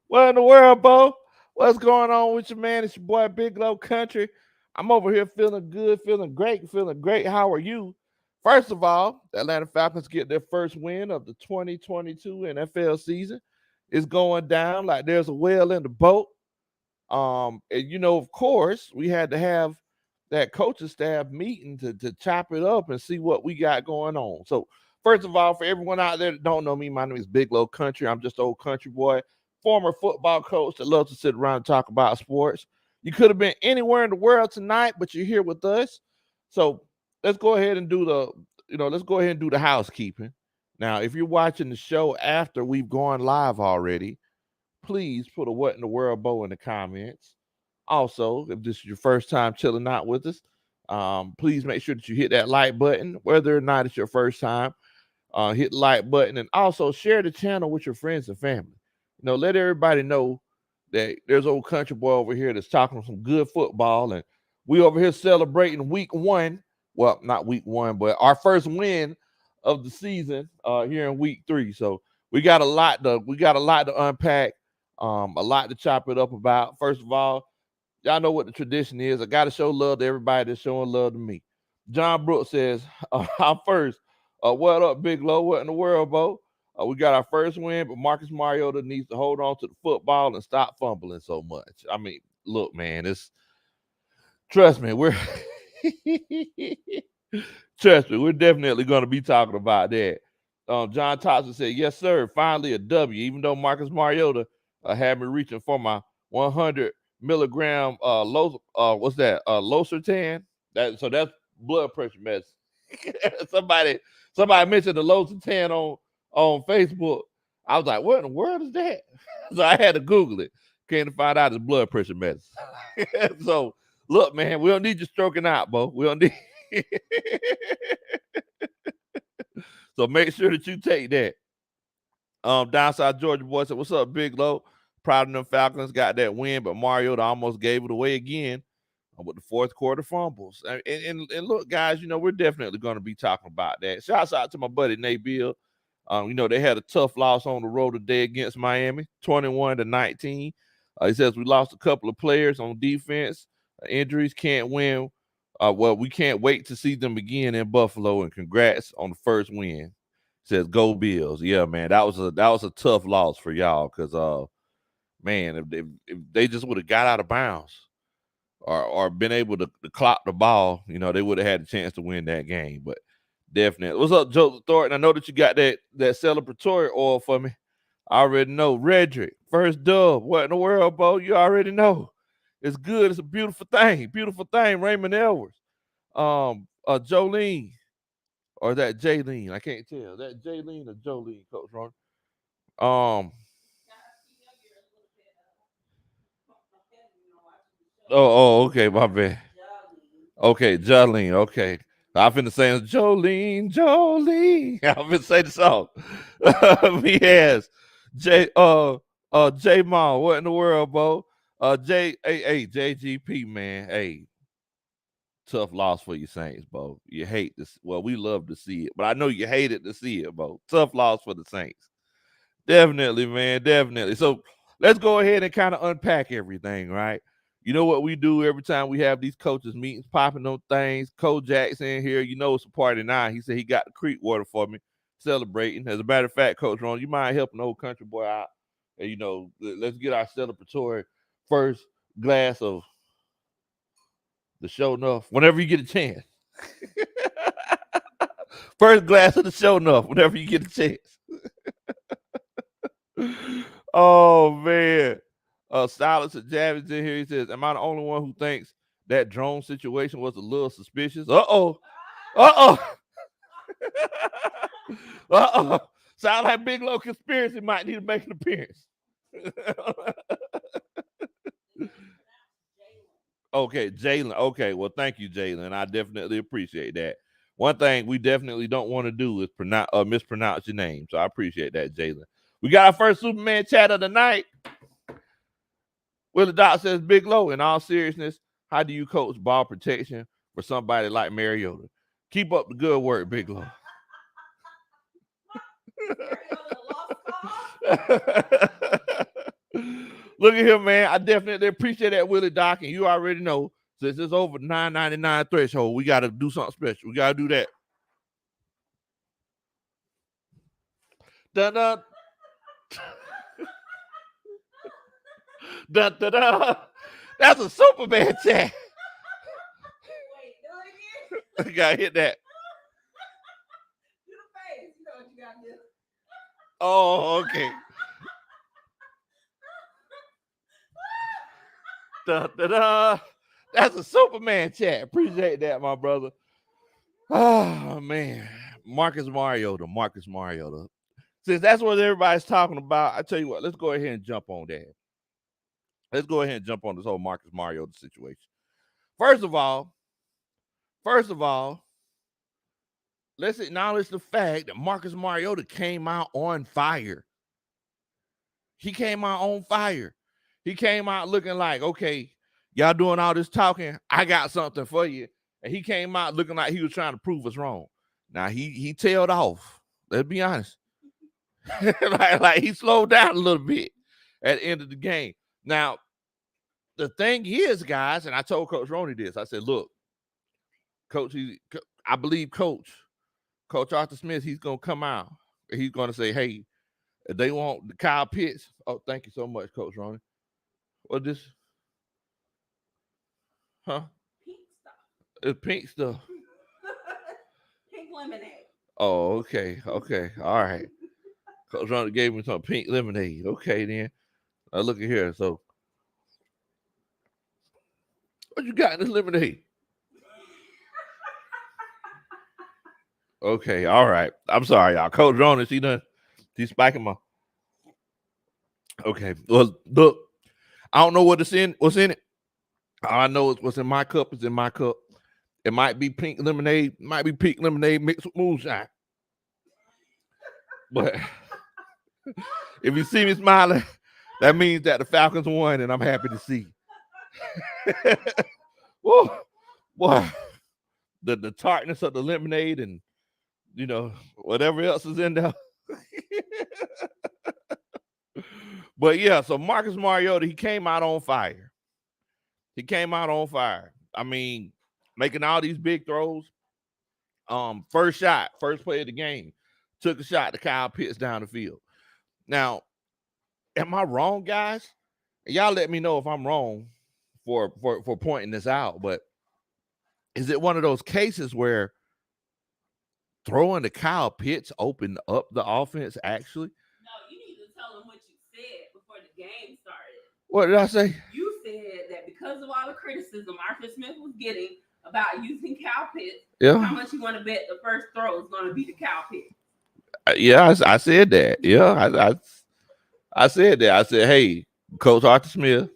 What in the world, Bo? What's going on with you, man? It's your boy Big Low Country. I'm over here feeling good, feeling great, feeling great. How are you? First of all, the Atlanta Falcons get their first win of the 2022 NFL season. It's going down like there's a whale in the boat. And of course, we had to have that coaching staff meeting to chop it up and see what we got going on. So, first of all, for everyone out there that don't know me, my name is Big Low Country. I'm just old country boy, former football coach that loves to sit around and talk about sports. You could have been anywhere in the world tonight, but you're here with us. So let's go ahead and do the housekeeping. Now, if you're watching the show after we've gone live already, please put a what in the world bow in the comments. Also, if this is your first time chilling out with us, please make sure that you hit that like button, whether or not it's your first time. Hit the like button and also share the channel with your friends and family. Let everybody know that there's old country boy over here that's talking some good football, and we over here celebrating week one. Well, not week one, but our first win of the season here in week three. So we got a lot to unpack, a lot to chop it up about. First of all, y'all know what the tradition is. I got to show love to everybody that's showing love to me. John Brooks says, I'm first. What up, Big Low? What in the world, Bo? We got our first win, but Marcus Mariota needs to hold on to the football and stop fumbling so much. I mean, look, man, trust me, we're definitely going to be talking about that. John Thompson said, yes, sir, finally a W, even though Marcus Mariota had me reaching for my 100 milligram what's that? Losartan. That's blood pressure medicine. somebody somebody mentioned the Losartan on Facebook. I was like, what in the world is that? So I had to Google it. Came to find out it's blood pressure medicine. So look, man, we don't need you stroking out, Bo. We don't need so make sure that you take that. Down South Georgia boy said, what's up, Big Low? Proud of them Falcons, got that win, but Mariota almost gave it away again with the fourth quarter fumbles. And look, guys, we're definitely going to be talking about that. Shouts out to my buddy Nate Bill. They had a tough loss on the road today against Miami, 21-19. He says we lost a couple of players on defense. Injuries can't win. We can't wait to see them again in Buffalo. And congrats on the first win. Says go Bills. Yeah, man, that was a tough loss for y'all because man, if they just would have got out of bounds or been able to clock the ball, they would have had a chance to win that game. But definitely. What's up, Joe Thornton? I know that you got that celebratory oil for me. I already know. Redrick, first dub. What in the world, Bo? You already know. It's good. It's a beautiful thing. Beautiful thing. Raymond Edwards. Jolene. Or is that Jaylene? I can't tell. Is that Jaylene or Jolene, Coach Ron? Um. Okay, my bad. Okay, Jolene. Okay, I'm finna say Jolene, Jolene. I'm finna say the song. He has J Mom. What in the world, Bo? JGP, man. Hey, tough loss for you Saints, Bo. You hate this. Well, we love to see it, but I know you hated to see it, Bo. Tough loss for the Saints. Definitely, man. Definitely. So let's go ahead and kind of unpack everything, right? You know what we do every time we have these coaches meetings, popping those things. Coach Jackson here, it's a party now. He said he got the creek water for me, celebrating. As a matter of fact, Coach Ron, you mind helping the old country boy out? And, let's get our celebratory first glass of the show enough whenever you get a chance. First glass of the show enough whenever you get a chance. Oh man. Silas and Javits in here. He says, am I the only one who thinks that drone situation was a little suspicious? Uh-oh. Uh-oh. Uh-oh. Sound like Big Low Conspiracy might need to make an appearance. Okay, Jalen. Okay, well, thank you, Jalen. I definitely appreciate that. One thing we definitely don't want to do is mispronounce your name. So I appreciate that, Jalen. We got our first Superman chat of the night. Willie Doc says, Big Low, in all seriousness, how do you coach ball protection for somebody like Mariota? Keep up the good work, Big Low. Look at here, man. I definitely appreciate that, Willie Doc, and you already know since it's over $9.99 threshold, we got to do something special. We got to do that. Dun dun. Dun dun dun. That's a Superman chat. Wait, do it again. You gotta hit that. Do the face. You know what you gotta do. Oh, okay. Dun, dun, dun. That's a Superman chat. Appreciate that, my brother. Oh man, Marcus Mariota. Since that's what everybody's talking about, I tell you what, let's go ahead and jump on that. Let's go ahead and jump on this whole Marcus Mariota situation. First of all, let's acknowledge the fact that Marcus Mariota came out on fire. He came out on fire. He came out looking like, okay, y'all doing all this talking, I got something for you. And he came out looking like he was trying to prove us wrong. Now, he tailed off. Let's be honest. like he slowed down a little bit at the end of the game. Now, the thing is, guys, and I told Coach Roney this. I said, look, Coach, I believe Coach Arthur Smith, he's going to come out. He's going to say, hey, if they want the Kyle Pitts. Oh, thank you so much, Coach Roney. What this? Huh? Pink stuff. It's pink stuff. Pink lemonade. Oh, okay. All right. Coach Ronnie gave me some pink lemonade. Okay, then. Now look at here. So, what you got in this lemonade? Okay, all right. I'm sorry, y'all. Coach Ronnie, she's spiking my. Okay. Well, look, I don't know what's in it. All I know is what's in my cup is in my cup. It might be pink lemonade, mixed with moonshine. But if you see me smiling, that means that the Falcons won, and I'm happy to see. Whoa, boy, the tartness of the lemonade and whatever else is in there. But yeah, so Marcus Mariota, he came out on fire. I mean, making all these big throws. First play of the game, took a shot to Kyle Pitts down the field. Now, am I wrong, guys? Y'all let me know if I'm wrong for pointing this out. But is it one of those cases where throwing to Kyle Pitts opened up the offense actually? No, you need to tell them what you said before the game started. What did I say? You said that because of all the criticism Arthur Smith was getting about using Kyle Pitts, how much you want to bet the first throw is going to be to Kyle Pitts? Yeah, I said that. Yeah, I said that. I said, hey, Coach Arthur Smith,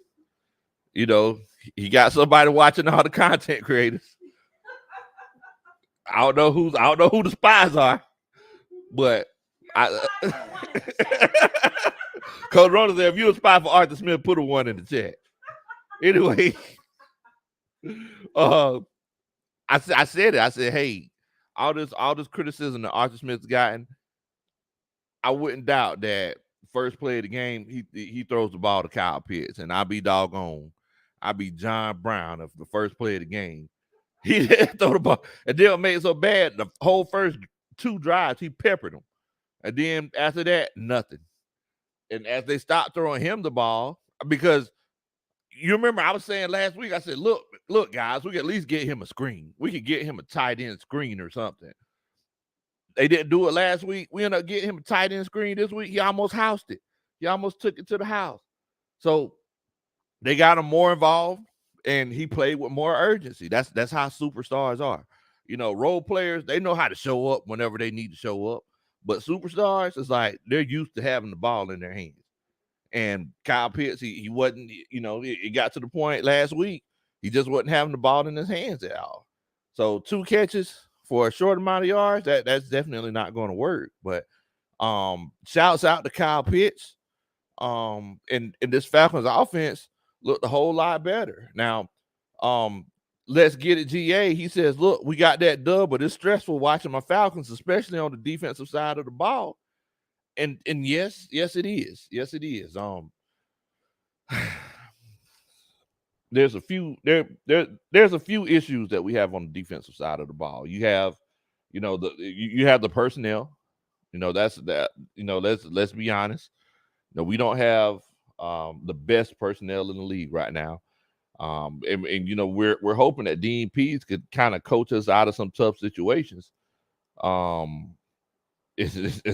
he got somebody watching all the content creators. I don't know who the spies are, but Coach Ronald said, if you're a spy for Arthur Smith, put a 1 in the chat. Anyway, I said it. I said, hey, all this criticism that Arthur Smith's gotten, I wouldn't doubt that first play of the game, he throws the ball to Kyle Pitts, and I'll be doggone. I'll be John Brown of the first play of the game. He didn't throw the ball. And then it made it so bad, the whole first 2 drives, he peppered them. And then after that, nothing. And as they stopped throwing him the ball, because you remember I was saying last week, I said, look, guys, we can at least get him a screen. We could get him a tight end screen or something. They didn't do it last week. We ended up getting him a tight end screen this week. He almost housed it. He almost took it to the house. So they got him more involved, and he played with more urgency. That's how superstars are. Role players, they know how to show up whenever they need to show up. But superstars, it's like they're used to having the ball in their hands. And Kyle Pitts, he wasn't, it got to the point last week, he just wasn't having the ball in his hands at all. So 2 catches for a short amount of yards, that's definitely not going to work. But shouts out to Kyle Pitts. And this Falcons offense looked a whole lot better. Now, let's get it, GA. He says, look, we got that dub, but it's stressful watching my Falcons, especially on the defensive side of the ball. And yes, it is. Yes, it is. there's a few there's a few issues that we have on the defensive side of the ball. You have, you have the personnel. That's that. Let's be honest. We don't have the best personnel in the league right now. And we're hoping that Dean Pease could kind of coach us out of some tough situations. In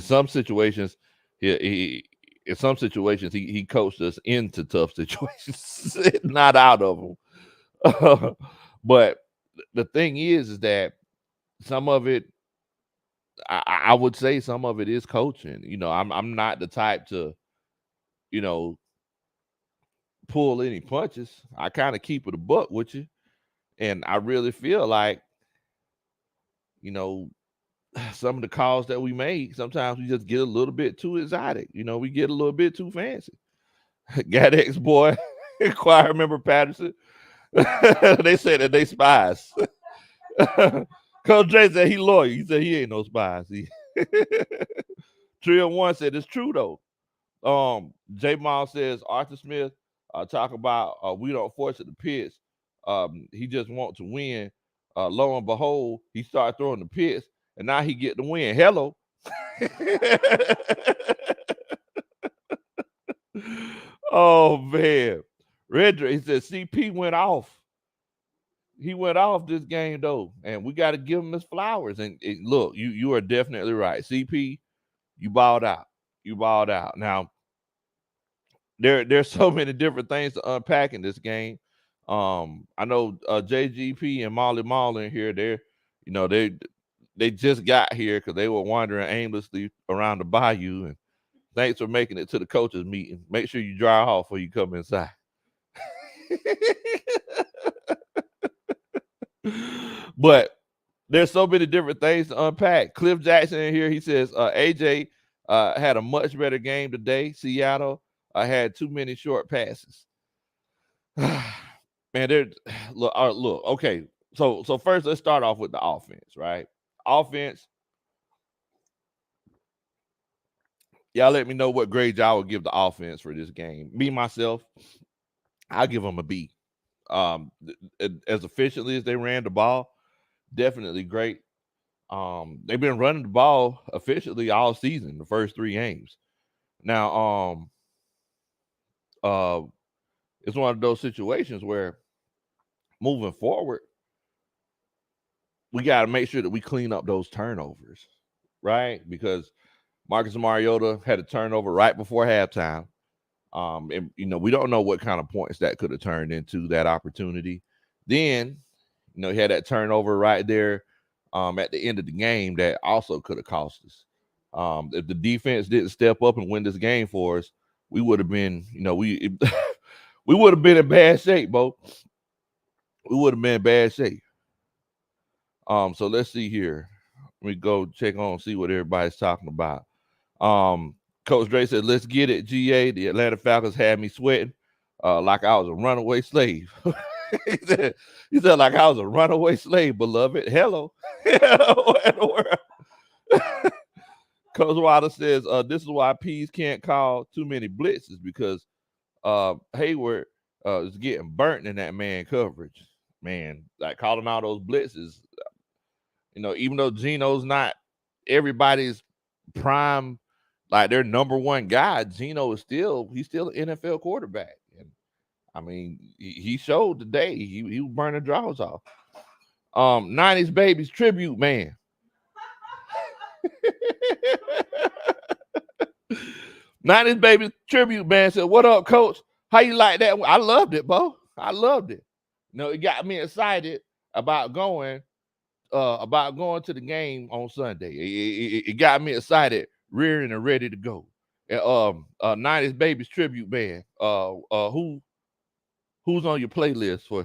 some situations, he coached us into tough situations, not out of them. But the thing is that some of it, I would say, some of it is coaching. I'm not the type to, pull any punches. I kind of keep it a buck with you, and I really feel like, some of the calls that we make, sometimes we just get a little bit too exotic. We get a little bit too fancy. Gadex boy, choir member Patterson. They said that they spies. Coach J said he loyal. He said he ain't no spies. Trio One said it's true though. J Mall says Arthur Smith talk about we don't force it to pitch. He just want to win. Lo and behold, he started throwing the pitch, and now he get the win. Hello. Oh man. Redra, he said CP went off. He went off this game though, and we got to give him his flowers. And look, you are definitely right. CP, you balled out. You balled out. Now, there's so many different things to unpack in this game. I know JGP and Molly Mall in here. They just got here because they were wandering aimlessly around the bayou. And thanks for making it to the coaches meeting. Make sure you dry off before you come inside. But there's so many different things to unpack. Cliff Jackson in here, he says AJ had a much better game today. Seattle had too many short passes. Man, look. Okay, so first let's start off with the offense, right? Offense. Y'all let me know what grade y'all would give the offense for this game. Me, myself, I'll give them a B. As efficiently as they ran the ball, definitely great. They've been running the ball efficiently all season, the first 3 games. Now, it's one of those situations where moving forward, we got to make sure that we clean up those turnovers, right? Because Marcus Mariota had a turnover right before halftime. And we don't know what kind of points that could have turned into that opportunity. Then, he had that turnover right there at the end of the game that also could have cost us. If the defense didn't step up and win this game for us, we would have been, we would have been in bad shape, Bo. We would have been in bad shape. So let's see here. Let me go check on, see what everybody's talking about. Coach Dre said, let's get it, GA. The Atlanta Falcons had me sweating like I was a runaway slave. he said, like I was a runaway slave, beloved. Hello. What in the world? Coach Wilder says, this is why Pease can't call too many blitzes because Hayward is getting burnt in that man coverage. Man, like calling out those blitzes, even though Geno's not everybody's prime, like their number one guy, Geno is still an NFL quarterback. And I mean, he showed today he was burning draws off. 90s Babies tribute man. 90s Babies tribute man said, what up, coach? How you like that? I loved it, Bo. I loved it. It got me excited about going to the game on Sunday. It got me excited, rearing and ready to go. And 90s Babies tribute band. Who's on your playlist for?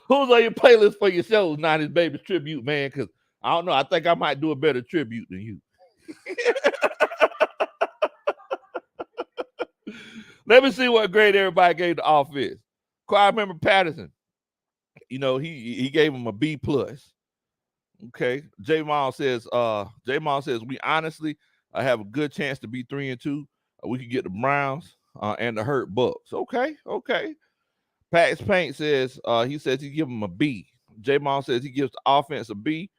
Who's on your playlist for your shows, 90s Babies tribute man? Because I don't know. I think I might do a better tribute than you. Let me see what grade everybody gave the offense. Choir member Patterson. He gave him a B plus. Okay. J Mall says, we honestly have a good chance to be 3-2. We could get the Browns. and the hurt Bucks. Okay. Pax Paint says he says he give him a B. J Mom says he gives the offense a B.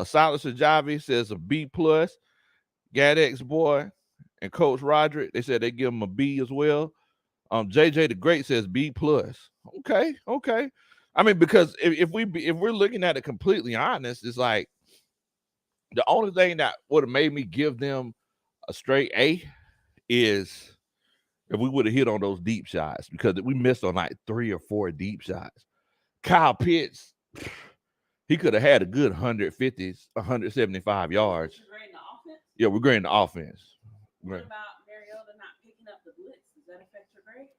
Silas Javi says a B plus. Gadex boy and Coach Roderick, they said they give him a B as well. JJ the Great says B plus. Okay. I mean, because if we're looking at it completely honest, it's like the only thing that would have made me give them a straight A is if we would have hit on those deep shots, because we missed on like 3 or 4 deep shots. Kyle Pitts, he could have had a good 150, 175 yards. Yeah, we're grading the offense. What about Mariota not picking up the blitz? Does that affect your grade?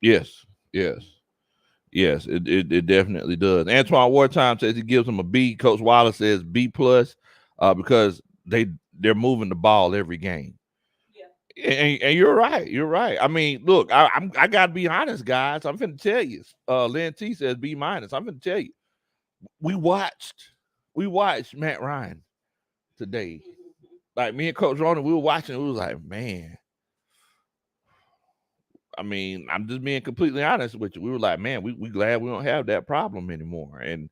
Yes, it definitely does. Antoine Wartime says he gives him a B. Coach Wallace says B plus, because they're moving the ball every game. Yeah, and you're right. I mean, look, I gotta be honest, guys. I'm finna tell you. Lynn T says B minus. I'm finna tell you. We watched Matt Ryan today. Like me and Coach Ronan, we were watching. We was like, man. I mean, I'm just being completely honest with you. We were like, man, we glad we don't have that problem anymore. And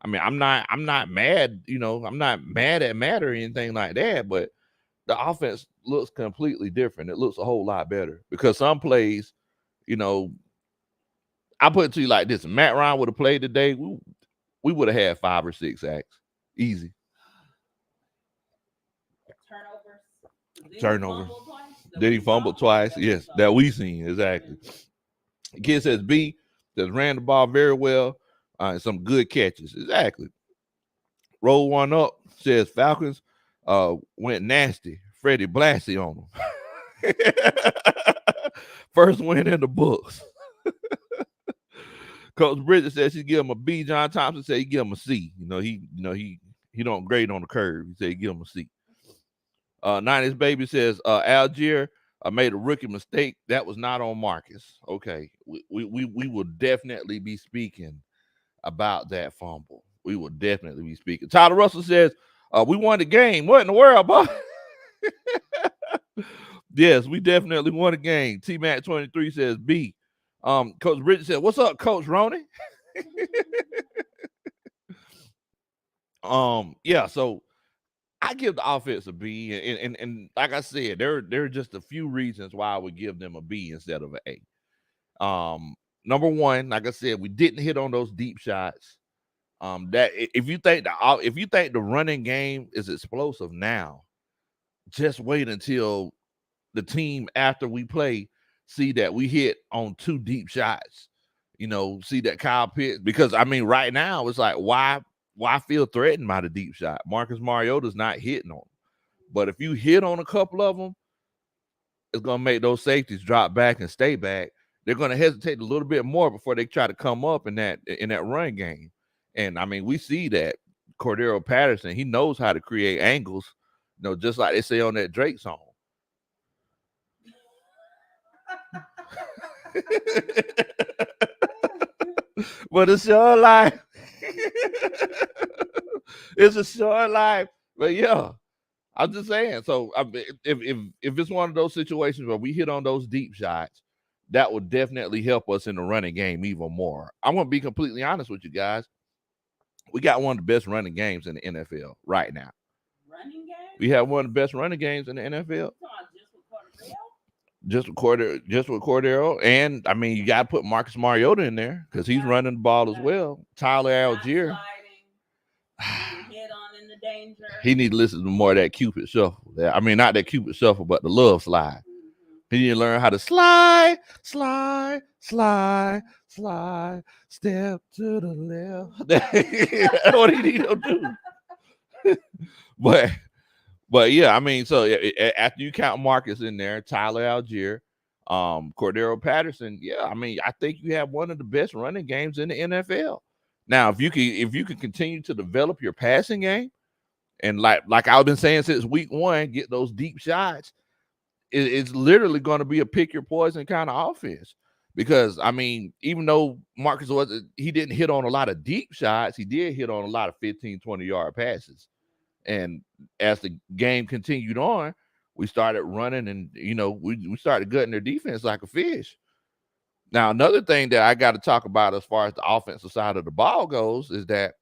I mean, I'm not mad. I'm not mad at Matt or anything like that. But the offense looks completely different. It looks a whole lot better because some plays, I put it to you like this: if Matt Ryan would have played today, we would have had 5 or 6 sacks, easy. Turnovers. Did he fumble twice? Yes, that we seen exactly. The kid says B. Says ran the ball very well. And some good catches. Exactly. Roll one up. Says Falcons went nasty. Freddie Blassie on them. First win in the books. Coach Bridges says she give him a B. John Thompson said he give him a C. He don't grade on the curve. He said he give him a C. 90s Baby says Algier made a rookie mistake. That was not on Marcus. Okay, we will definitely be speaking about that fumble. We will definitely be speaking. Tyler Russell says we won the game. What in the world, boy? Yes, we definitely won the game. T-Mac 23 says B. Coach Bridges said, "What's up, Coach Roney?" Yeah, so I give the offense a B, and like I said, there are just a few reasons why I would give them a B instead of an A. Number one, like I said, we didn't hit on those deep shots. That if you think the running game is explosive now, just wait until the team after we play see that we hit on 2 deep shots. See that Kyle Pitts, because I mean, right now it's like why feel threatened by the deep shot? Marcus Mariota's not hitting on them. But if you hit on a couple of them, it's going to make those safeties drop back and stay back. They're going to hesitate a little bit more before they try to come up in that run game. And I mean, we see that Cordero Patterson, he knows how to create angles, just like they say on that Drake song. But it's your life. It's a short life. But yeah, I'm just saying. So if it's one of those situations where we hit on those deep shots, that would definitely help us in the running game even more. I'm going to be completely honest with you guys. We got one of the best running games in the NFL right now. Running game? We have one of the best running games in the NFL. Just with Cordero. And I mean, you got to put Marcus Mariota in there because he's running the ball as well. Tyler Algier. Danger. He need to listen to more of that Cupid shuffle. I mean, not that Cupid shuffle, but the love slide. He need to learn how to slide, slide, slide, slide, step to the left. That's what he need to do. But yeah, I mean, so after you count Marcus in there, Tyler Algier, Cordero Patterson, yeah, I mean, I think you have one of the best running games in the NFL. Now, if you can continue to develop your passing game, and like I've been saying since week 1, get those deep shots, it's literally going to be a pick your poison kind of offense. Because I mean, even though Marcus he didn't hit on a lot of deep shots, he did hit on a lot of 15, 20-yard passes. And as the game continued on, we started running, and we started gutting their defense like a fish. Now, another thing that I got to talk about as far as the offensive side of the ball goes is that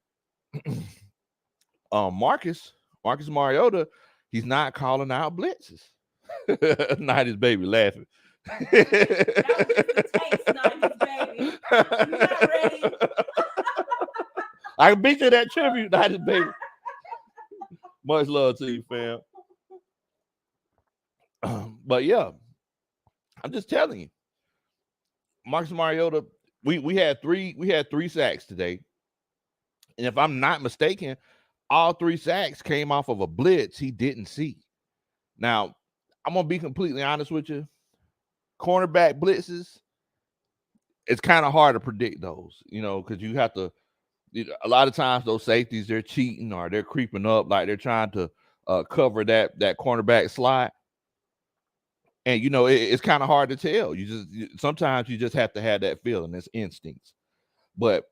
Marcus Mariota, he's not calling out blitzes. 90s baby laughing. That was just a taste, 90s baby. You're not ready. I can beat you that tribute, 90s baby. Much love to you, fam. But yeah, I'm just telling you, Marcus Mariota, we had three sacks today, and if I'm not mistaken, all 3 sacks came off of a blitz he didn't see. Now, I'm gonna be completely honest with you. Cornerback blitzes, it's kind of hard to predict those, because you have to. A lot of times those safeties, they're cheating or they're creeping up, like they're trying to cover that cornerback slot. And it's kind of hard to tell. Sometimes you just have to have that feeling. It's instincts. But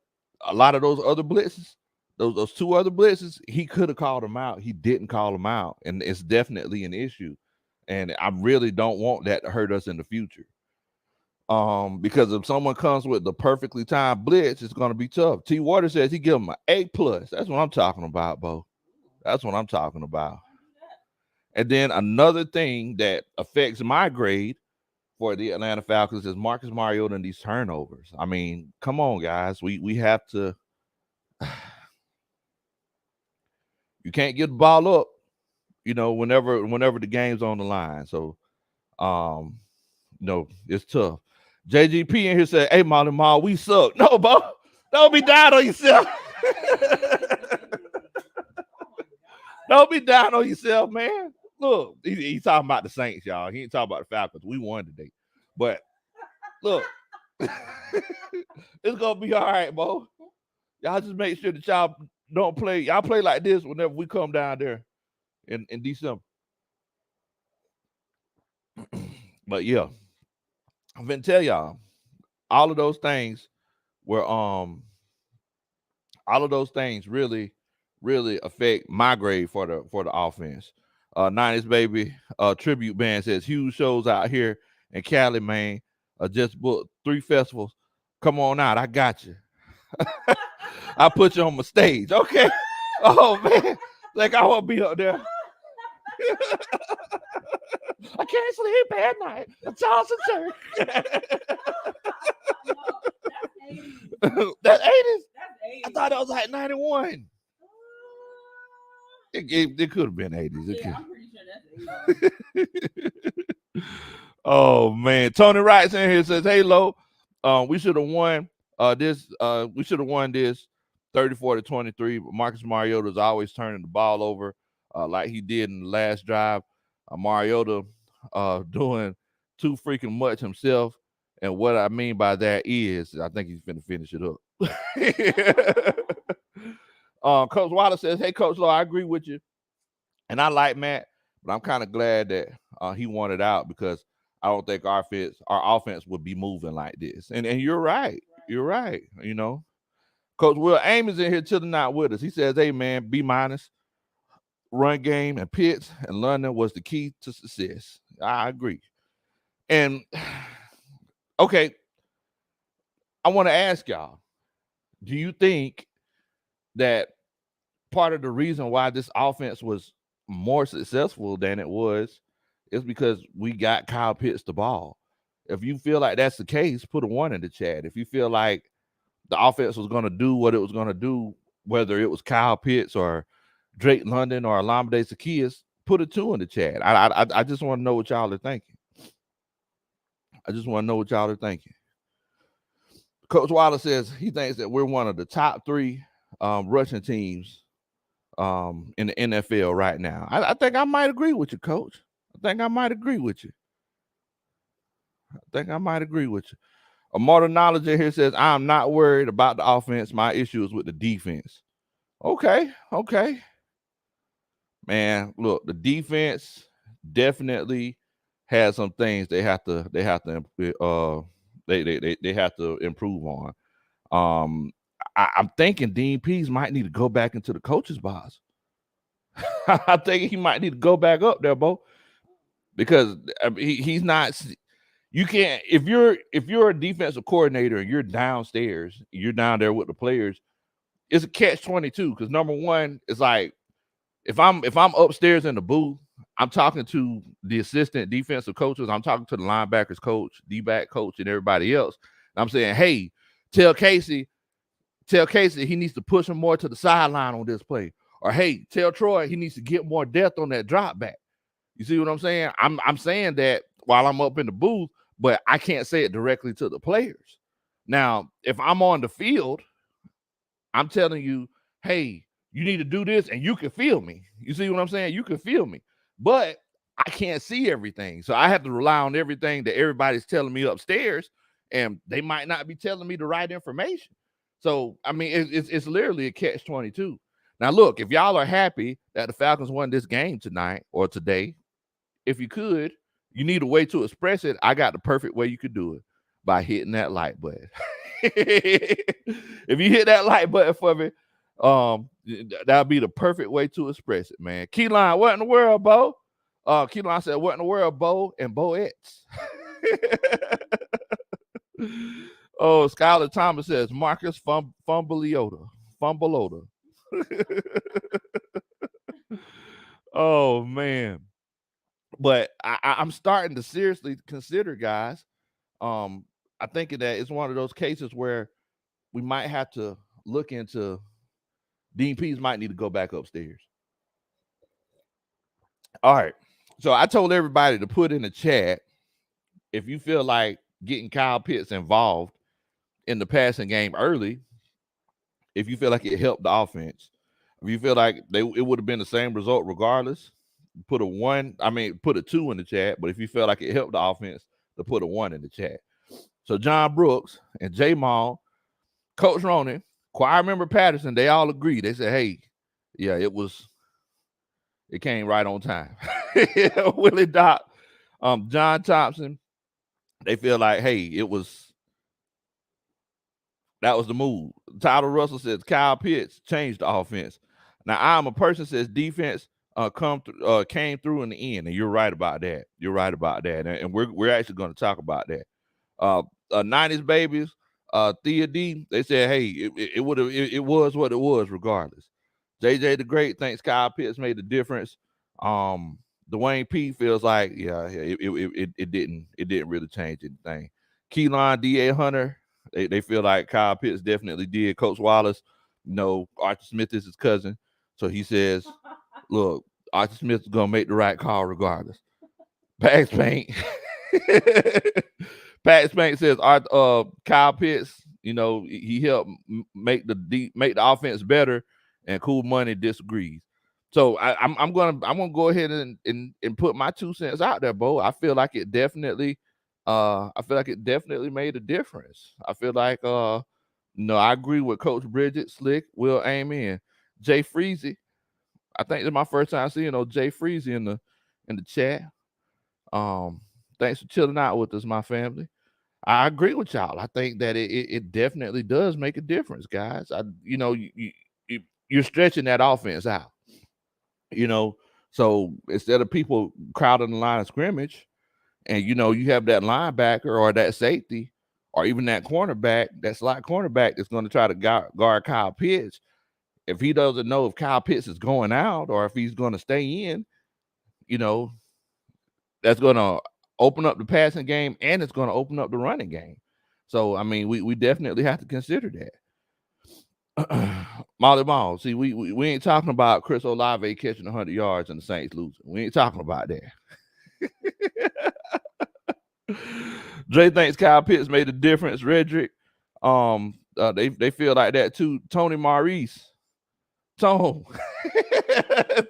a lot of those other blitzes, those 2 other blitzes, he could have called them out. He didn't call them out, and it's definitely an issue. And I really don't want that to hurt us in the future. Because if someone comes with the perfectly timed blitz, it's going to be tough. T. Water says he give him an A+. That's what I'm talking about, Bo. That's what I'm talking about. And then another thing that affects my grade for the Atlanta Falcons is Marcus Mariota and these turnovers. I mean, come on, guys. We have to. You can't get the ball up, whenever the game's on the line. So, it's tough. JGP in here said, "Hey, Molly Ma, we suck." No, Bo, don't be down on yourself. Don't be down on yourself, man. Look, he's talking about the Saints, y'all. He ain't talking about the Falcons. We won today. But look, it's gonna be all right, Bo. Y'all just make sure that y'all don't play. Y'all play like this whenever we come down there in December. But yeah, I'm gonna tell y'all, all of those things were all of those things really affect my grade for the offense. 90s baby tribute band says huge shows out here in Cali, man. Just booked 3 festivals. Come on out, I got you. I put you on my stage, okay? Oh man, like I won't be up there. I can't sleep at night. It's awesome, sir. That's 80s. I thought that was like 91. It could have been 80s. Yeah, I'm pretty sure that's 80s. Oh man, Tony writes in here, says, "Hey, Lo, we should have won this. We should have won this 34-23. But Marcus Mariota is always turning the ball over, like he did in the last drive. Mariota doing too freaking much himself. And what I mean by that is, I think he's finna finish it up." Coach Waller says, "Hey, Coach Low, I agree with you, and I like Matt, but I'm kind of glad that he wanted out because I don't think our offense would be moving like this." And you're right. You're right. Coach Will Aim is in here till the night with us. He says, "Hey, man, B-, run game and Pitts and London was the key to success." I agree. And okay, I want to ask y'all, do you think that part of the reason why this offense was more successful than it was is because we got Kyle Pitts the ball? If you feel like that's the case, put a 1 in the chat. If you feel like the offense was going to do what it was going to do, whether it was Kyle Pitts or Drake London or Olamide Zaccheaus, put a 2 in the chat. I just want to know what y'all are thinking. Coach Waller says he thinks that we're one of the top 3 rushing teams in the NFL right now. I think I might agree with you, Coach. I think I might agree with you. A modern knowledge in here says, "I'm not worried about the offense. My issue is with the defense." Okay. Man, look, the defense definitely has some things they have to improve on. I'm thinking Dean Pease might need to go back into the coach's box. I think he might need to go back up there, Bo. because I mean, he's not. You can't if you're a defensive coordinator and you're downstairs, you're down there with the players. It's a catch-22 because number one, it's like if I'm upstairs in the booth, I'm talking to the assistant defensive coaches, I'm talking to the linebackers coach, D-back coach, and everybody else. And I'm saying, hey, tell Casey he needs to push him more to the sideline on this play. Or hey, tell Troy he needs to get more depth on that drop back. You see what I'm saying? I'm saying that while I'm up in the booth, but I can't say it directly to the players. Now, if I'm on the field, I'm telling you, hey, you need to do this, and you can feel me. You see what I'm saying? You can feel me, but I can't see everything. So I have to rely on everything that everybody's telling me upstairs, and they might not be telling me the right information. So, I mean, it's literally a catch-22. Now, look, if y'all are happy that the Falcons won this game tonight or today, if you could, you need a way to express it. I got the perfect way you could do it by hitting that like button. If you hit that like button for me, that'll be the perfect way to express it, man. Keyline, what in the world, Bo? Keyline said, what in the world, Bo? And Boettes. Oh, Skylar Thomas says, Marcus Fumbleota. Oh, man. But I'm starting to seriously consider, guys. I think that it's one of those cases where we might have to look into Dean Pease might need to go back upstairs. All right. So I told everybody to put in the chat if you feel like getting Kyle Pitts involved in the passing game early, if you feel like it helped the offense, if you feel like it would have been the same result regardless, put a 2 in the chat. But if you feel like it helped the offense, to put a 1 in the chat. So John Brooks and J Maul, Coach Ronan, choir member Patterson, they all agree. They said, hey, yeah, it came right on time. Willie Doc, John Thompson, they feel like, hey, that was the move. Tyler Russell says Kyle Pitts changed the offense. Now, I'm a person says defense came through in the end, and you're right about that. And we're actually going to talk about that. 90s babies, Thea D, they said, hey, it was what it was regardless. JJ the Great thinks Kyle Pitts made the difference. Dwayne P feels like, it didn't really change anything. Keelan D.A. Hunter, they feel like Kyle Pitts definitely did. Coach Wallace, Arthur Smith is his cousin. So he says, look, Arthur Smith is going to make the right call regardless. Pax Paint. Pax Paint says, Kyle Pitts, he helped make the offense better, and Cool Money disagrees. So I'm gonna go ahead and put my 2 cents out there, Bo. I feel like it definitely made a difference. I feel like I agree with Coach Bridget, Slick, Will Amen, Jay Freezy. I think it's my first time seeing Jay Freezy in the chat. Thanks for chilling out with us, my family. I agree with y'all. I think that it definitely does make a difference, guys. You're stretching that offense out. So instead of people crowding the line of scrimmage, and you have that linebacker or that safety or even that cornerback, that slot cornerback that's going to try to guard Kyle Pitts. If he doesn't know if Kyle Pitts is going out or if he's going to stay in, that's going to open up the passing game and it's going to open up the running game. So, I mean, we definitely have to consider that. Molly Ball, see, we ain't talking about Chris Olave catching 100 yards and the Saints losing. We ain't talking about that. Dre thinks Kyle Pitts made a difference. Redrick, they feel like that too. Tony Maurice, Tone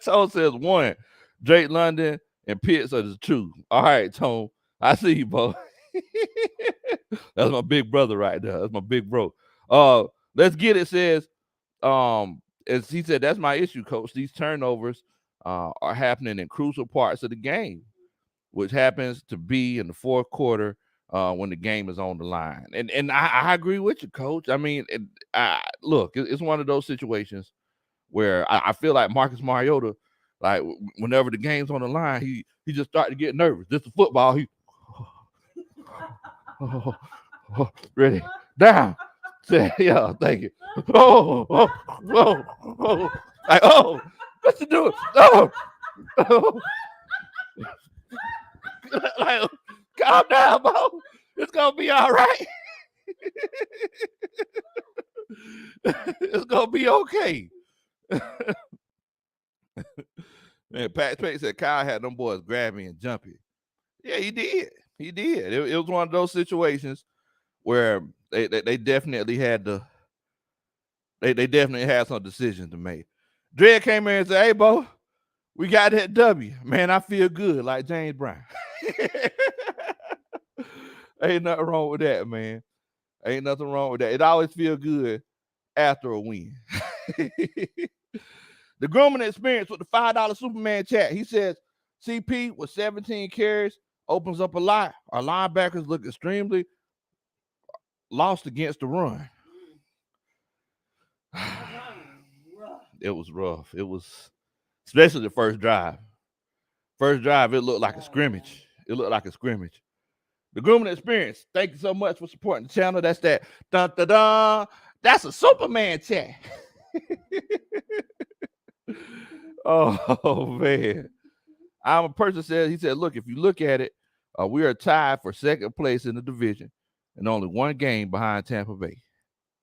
says 1. Drake London and Pitts are the truth. All right, Tone, I see you, bro. That's my big brother right there. That's my big bro. Let's get it. Says, as he said, that's my issue, Coach. These turnovers are happening in crucial parts of the game, which happens to be in the fourth quarter when the game is on the line. And I agree with you, Coach. I mean, look, it's one of those situations where I feel like Marcus Mariota, Like whenever the game's on the line, he just started to get nervous. This is football. He ready down. Yeah, thank you. Oh, like what you doing? Oh. Like, calm down, Bo. It's gonna be all right. It's gonna be okay. Man, Pat Pate said Kyle had them boys grabby and jumpy. Yeah, he did. He did. It was one of those situations where they definitely had they definitely had some decisions to make. Dred came in and said, "Hey, Bo, we got that W. Man, I feel good like James Brown." Ain't nothing wrong with that, man. Ain't nothing wrong with that. It always feels good after a win. The grooming experience with the $5 Superman chat. He says, CP with 17 carries opens up a lot. Our linebackers look extremely lost against the run. It was rough. It was, especially the first drive. First drive, it looked like a scrimmage. It looked like a scrimmage. The grooming experience. Thank you so much for supporting the channel. That's that. Dun, dun, dun. That's a Superman chat. Oh, man. I'm a person said, he said, look, if you look at it, we are tied for second place in the division and only one game behind Tampa Bay.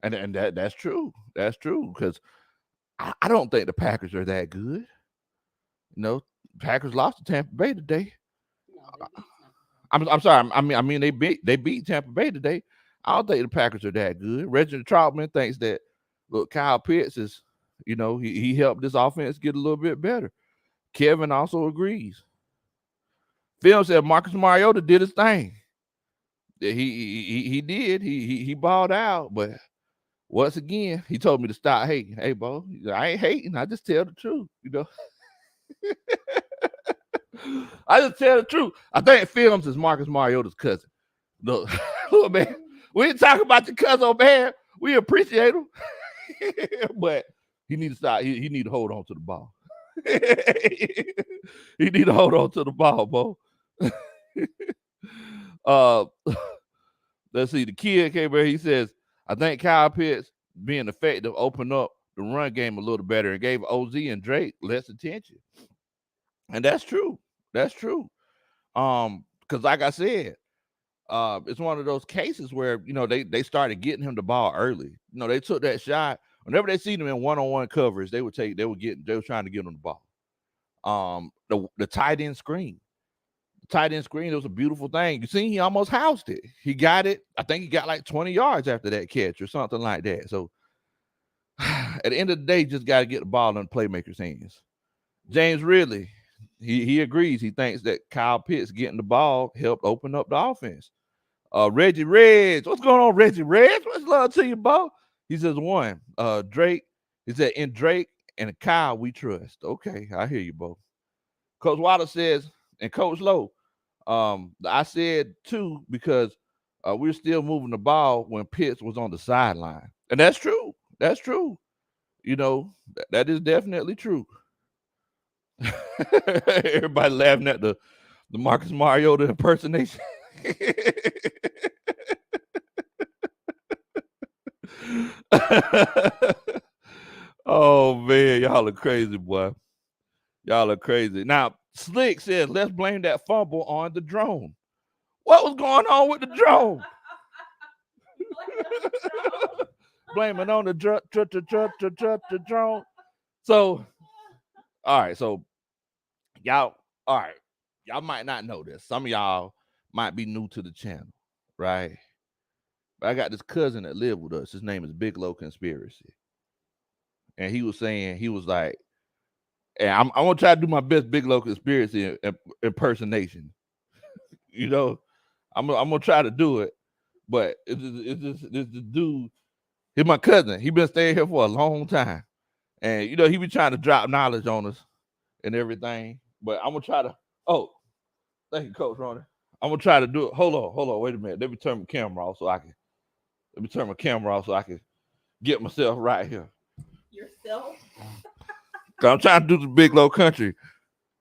And that's true. That's true. Because I don't think the Packers are that good. You know, Packers lost to Tampa Bay today. I'm sorry. I mean they beat Tampa Bay today. I don't think the Packers are that good. Reginald Troutman thinks that look, Kyle Pitts is, you know, he helped this offense get a little bit better. Kevin also agrees. Film said Marcus Mariota did his thing. He did. He balled out, but once again, he told me to stop hating. Hey, Bo, I ain't hating. I just tell the truth, you know. I just tell the truth. I think Films is Marcus Mariota's cousin. Look, man, we ain't talking about your cousin, man. We appreciate him, but he need to stop. He need to hold on to the ball. He need to hold on to the ball, Bo. Let's see. The kid came here. He says, I think Kyle Pitts being effective opened up the run game a little better and gave OZ and Drake less attention. And that's true. That's true. Because like I said, it's one of those cases where, you know, they started getting him the ball early. You know, they took that shot. Whenever they see him in one-on-one coverage, they were trying to get him the ball. The tight end screen. Tight end screen, it was a beautiful thing. You see, he almost housed it. He got it. I think he got like 20 yards after that catch or something like that. So at the end of the day, you just got to get the ball in the playmaker's hands. James Ridley, he agrees. He thinks that Kyle Pitts getting the ball helped open up the offense. Reggie Reds, what's going on, Reggie Reds? What's love to you, Bo? He says one. Drake, he said in Drake and Kyle we trust. Okay, I hear you, Bo. Coach Water says, and Coach Lowe, I said two because we're still moving the ball when Pitts was on the sideline. And that's true. That's true. You know, that is definitely true. Everybody laughing at the Marcus Mariota impersonation. Oh man, y'all are crazy, boy. Y'all are crazy. Now, Slick says, let's blame that fumble on the drone. What was going on with the drone? Blame it on the drone. So, all right. So, y'all, all right. Y'all might not know this. Some of y'all might be new to the channel, right? But I got this cousin that lived with us. His name is Big Low Conspiracy. And he was saying, he was like, and I'm gonna try to do my best Big Low Conspiracy impersonation. You know, I'm gonna try to do it, but it's this dude. He's my cousin. He been staying here for a long time, and you know he be trying to drop knowledge on us and everything. But I'm gonna try to. Oh, thank you, Coach Ronnie. I'm gonna try to do it. Hold on. Wait a minute. Let me turn my camera off so I can. Let me turn my camera off so I can get myself right here. Yourself. I'm trying to do the Big Low Country,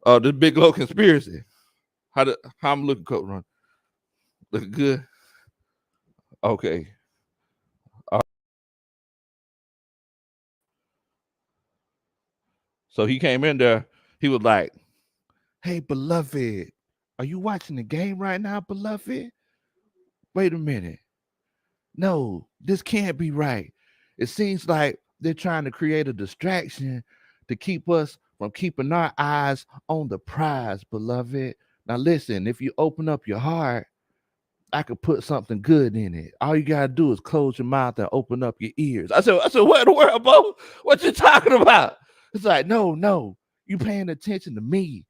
the Big Low Conspiracy. How I'm looking, Coach Ron? Looking good? Okay. So he came in there. He was like, "Hey, beloved, are you watching the game right now, beloved? Wait a minute. No, this can't be right. It seems like they're trying to create a distraction to keep us from keeping our eyes on the prize, beloved. Now, listen, if you open up your heart, I could put something good in it. All you gotta do is close your mouth and open up your ears." I said, what in the world, Bo? What you talking about? It's like, no, you paying attention to me.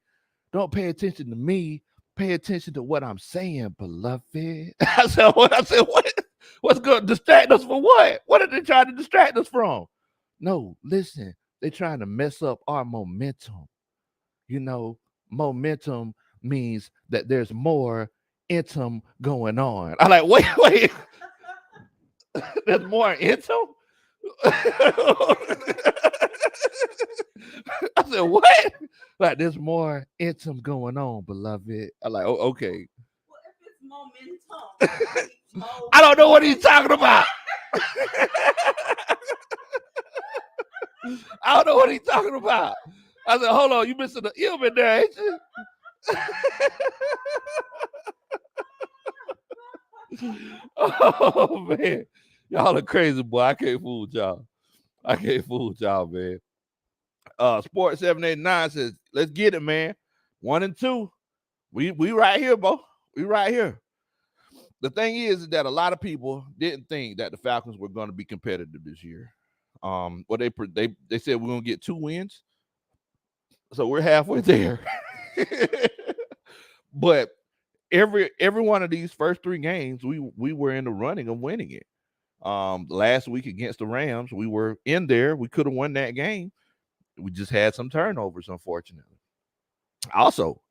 Don't pay attention to me. Pay attention to what I'm saying, beloved. I said, what? What's going to distract us for what? What are they trying to distract us from? No, listen, they're trying to mess up our momentum. You know, momentum means that there's more intum going on. I'm like, wait. There's more intum? I said, what? Like, there's more intum going on, beloved. I'm like, oh, okay. Well, if it's momentum, I don't know what he's talking about. I don't know what he's talking about. I said, hold on, you missing the ill in there, ain't you? Oh, man. Y'all are crazy, boy. I can't fool with y'all. Man. Sports 789 says, let's get it, man. 1 and 2. We right here, Bo. We right here. The thing is that a lot of people didn't think that the Falcons were going to be competitive this year. Well, they said we're going to get 2 wins. So we're halfway there. But every one of these first 3 games, we were in the running of winning it. Last week against the Rams, we were in there. We could have won that game. We just had some turnovers, unfortunately. Also,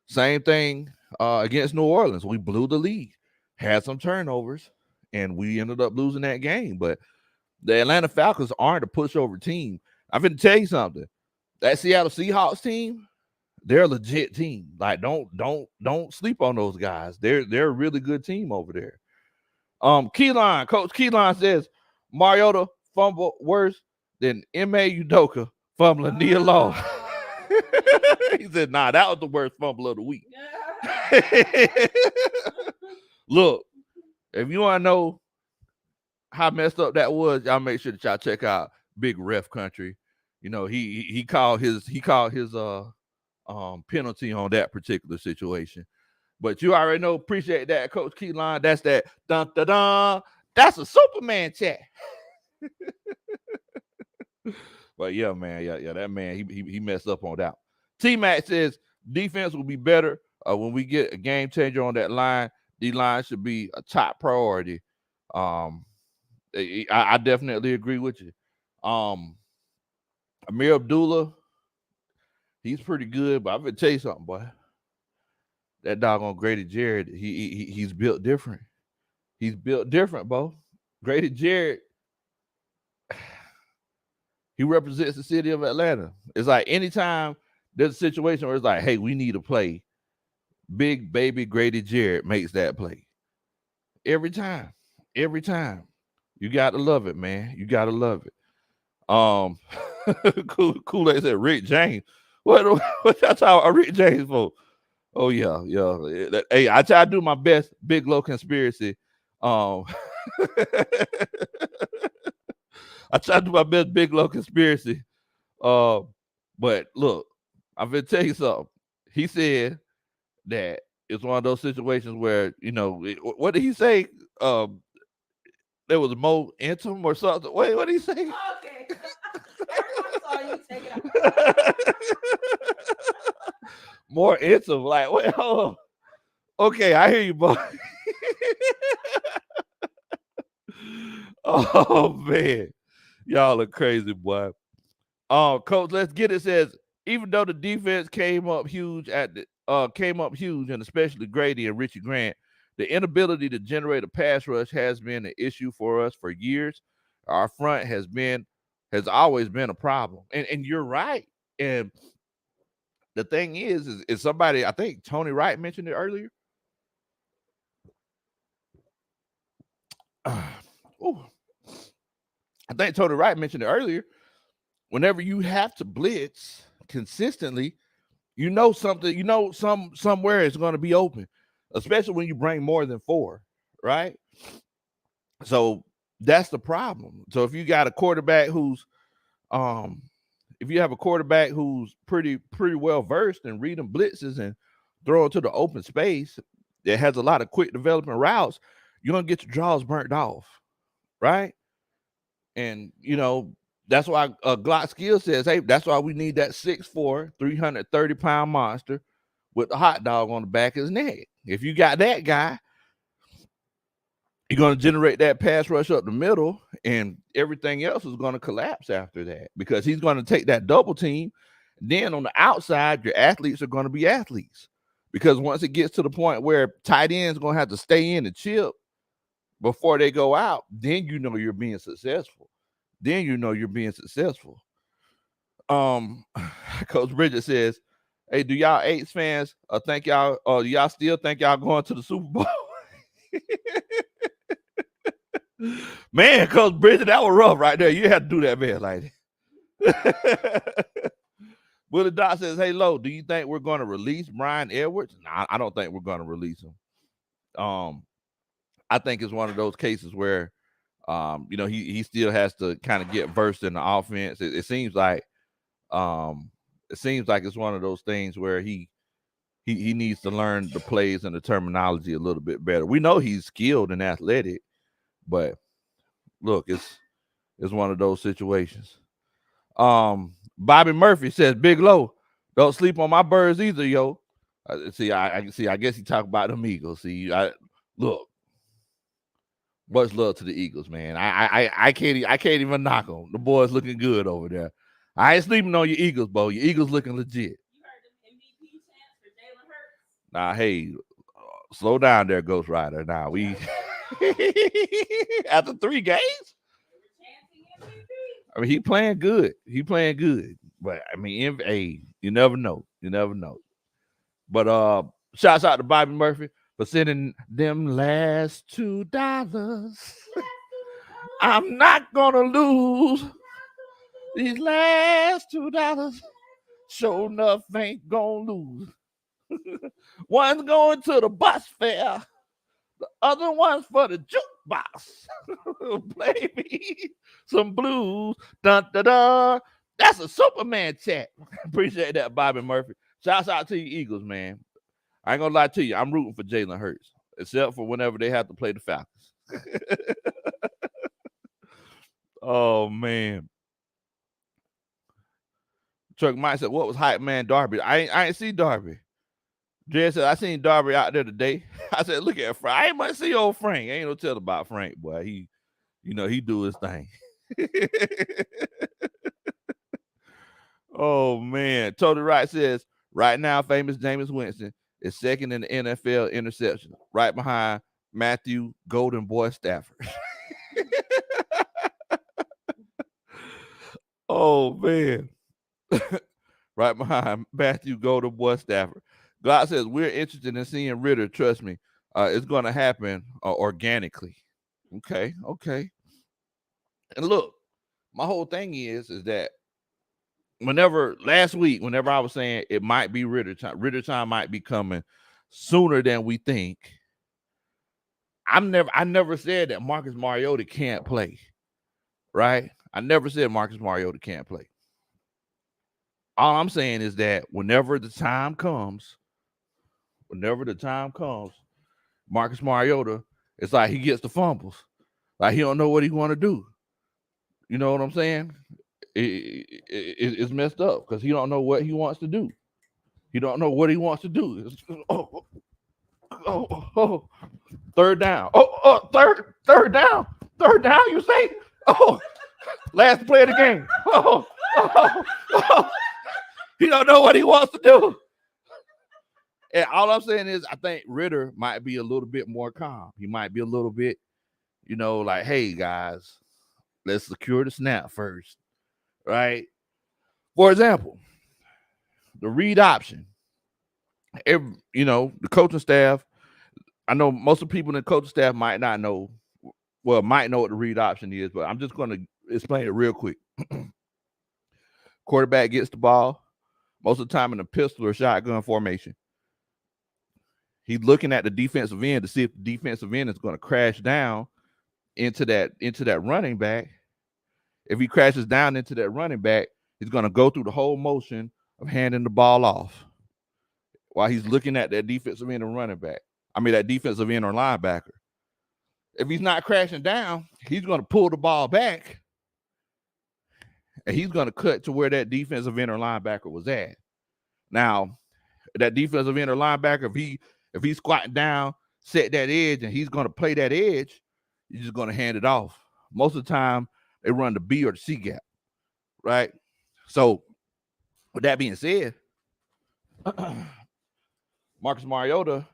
same thing against New Orleans. We blew the lead, had some turnovers, and we ended up losing that game. But the Atlanta Falcons aren't a pushover team. I'm going to tell you something. That Seattle Seahawks team, they're a legit team. Like, don't sleep on those guys. They're a really good team over there. Coach Keyline says Mariota fumbled worse than M.A. Udoka fumbling Nia Long. He said, nah, that was the worst fumble of the week. Look, if you want to know how messed up that was, y'all make sure that y'all check out Big Ref Country. You know, he called his penalty on that particular situation. But you already know, appreciate that, Coach Keyline. That's that dun dun dun. That's a Superman chat. But yeah, man, yeah, that man, he messed up on that. T-Mac says defense will be better when we get a game changer on that line. D-line should be a top priority. I definitely agree with you. Amir Abdullah, he's pretty good, but I'm gonna tell you something, boy. That doggone Grady Jarrett, he's built different. He's built different, Bo. Grady Jarrett, he represents the city of Atlanta. It's like anytime there's a situation where it's like, hey, we need a play, big baby Grady Jarrett makes that play. Every time. You gotta love it, man. You gotta love it. Kool-Aid said Rick James. What y'all talking about Rick James for? Oh yeah. Hey, I try to do my best. Big Low Conspiracy. I try to do my best. Big Low Conspiracy. But look, I'm gonna tell you something. He said that it's one of those situations where, you know, what did he say? There was more intim or something. Wait, what did he say? Okay. Everyone saw you take it out. More intim. Like, wait, hold on. Okay, I hear you, boy. Oh man, y'all are crazy, boy. Coach, let's get it. Says even though the defense came up huge and especially Grady and Richie Grant, the inability to generate a pass rush has been an issue for us for years. Our front has always been a problem, and you're right. And the thing is somebody, I think Tony Wright mentioned it earlier. I think Tony Wright mentioned it earlier. Whenever you have to blitz consistently, you know something, somewhere it's going to be open, especially when you bring more than 4, right? So that's the problem. So if you got a quarterback who's if you have a quarterback who's pretty well versed in reading blitzes and throwing to the open space that has a lot of quick developing routes, you're gonna get your jaws burnt off, right? And that's why Glock Skill says, hey, that's why we need that 6'4", 330-pound monster with the hot dog on the back of his neck. If you got that guy, you're going to generate that pass rush up the middle, and everything else is going to collapse after that because he's going to take that double team. Then on the outside, your athletes are going to be athletes because once it gets to the point where tight ends are going to have to stay in and chip before they go out, then you're being successful. Coach Bridget says, hey, do y'all Eights fans think y'all, do y'all still think y'all going to the Super Bowl? Man, Coach Bridget, that was rough right there. You had to do that, man, like that. Willie Dot says, hey, Low, do you think we're going to release Brian Edwards? No, I don't think we're going to release him. I think it's one of those cases where, he still has to kind of get versed in the offense. It seems like it's one of those things where he needs to learn the plays and the terminology a little bit better. We know he's skilled and athletic, but look, it's one of those situations. Bobby Murphy says, Big Low, don't sleep on my birds either, yo. I guess he talked about them Eagles. Look. Much love to the Eagles, man. I can't even knock them. The boys looking good over there. I ain't sleeping on your Eagles, Bo. Your Eagles looking legit. You heard the MVP chants for Jalen Hurts? Nah, hey, slow down there, Ghost Rider. Nah, we after 3 games. I mean, he playing good. But I mean, you never know. But shouts out to Bobby Murphy for sending them last $2. I'm not gonna lose these last $2. Sure enough, ain't gonna lose. One's going to the bus fare. The other one's for the jukebox. Play me some blues. Dun, dun, dun. That's a Superman chat. Appreciate that, Bobby Murphy. Shouts out to you Eagles, man. I ain't gonna lie to you. I'm rooting for Jalen Hurts, except for whenever they have to play the Falcons. Oh, man. Chuck Mike said, what was hype man Darby? I ain't see Darby. Jay said, I seen Darby out there today. I said, look at Frank. I ain't much see old Frank. Ain't no tell about Frank, boy. He do his thing. Oh, man. Tony Wright says, right now, famous Jameis Winston is second in the NFL interception, right behind Matthew Golden Boy Stafford. Oh, man. Right behind Matthew Golden Boy Stafford. God says, we're interested in seeing Ritter. Trust me, it's going to happen organically. Okay. And look, my whole thing is that last week, whenever I was saying it might be Ritter time might be coming sooner than we think. I never said that Marcus Mariota can't play, right? I never said Marcus Mariota can't play. All I'm saying is that whenever the time comes, Marcus Mariota, it's like he gets the fumbles. Like he don't know what he want to do. You know what I'm saying? It's messed up because he don't know what he wants to do. He don't know what he wants to do. Third down. Third down. Third down, you say? Last play of the game. He don't know what he wants to do. And all I'm saying is I think Ritter might be a little bit more calm. He might be a little bit, like, hey, guys, let's secure the snap first, right? For example, the read option. The coaching staff, I know most of the people in the coaching staff might not know, might know what the read option is, but I'm just going to explain it real quick. Quarterback gets the ball, most of the time in a pistol or shotgun formation. He's looking at the defensive end to see if the defensive end is going to crash down into that running back. If he crashes down into that running back, he's going to go through the whole motion of handing the ball off while he's looking at that defensive end and running back. That defensive end or linebacker. If he's not crashing down, he's going to pull the ball back and he's going to cut to where that defensive end or linebacker was at. Now, that defensive end or linebacker, if he's squatting down, set that edge, and he's going to play that edge, you're just going to hand it off. Most of the time, they run the B or the C gap, right? So, with that being said, Marcus Mariota,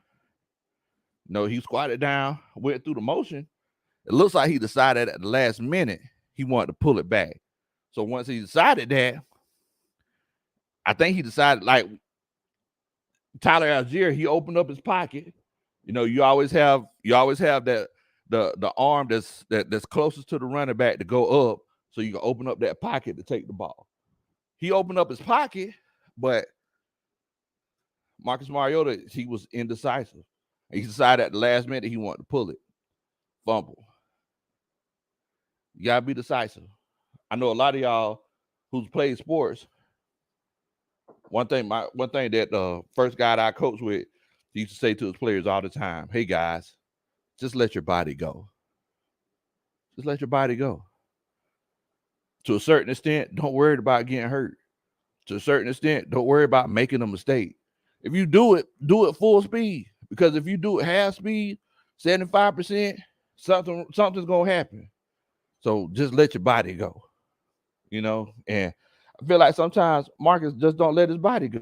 he squatted down, went through the motion. It looks like he decided at the last minute he wanted to pull it back. So once he decided that, I think he decided, like Tyler Algier, he opened up his pocket. You always have that the arm that's closest to the running back to go up, so you can open up that pocket to take the ball. He opened up his pocket, but Marcus Mariota, he was indecisive. He decided at the last minute he wanted to pull it. Fumble. You gotta be decisive. I know a lot of y'all who's played sports. One thing that the first guy that I coached with, he used to say to his players all the time, "Hey guys, just let your body go. Just let your body go. To a certain extent, don't worry about getting hurt. To a certain extent, don't worry about making a mistake. If you do it full speed. Because if you do it half speed, 75%, something's gonna happen. So just let your body go. And I feel like sometimes Marcus just don't let his body go.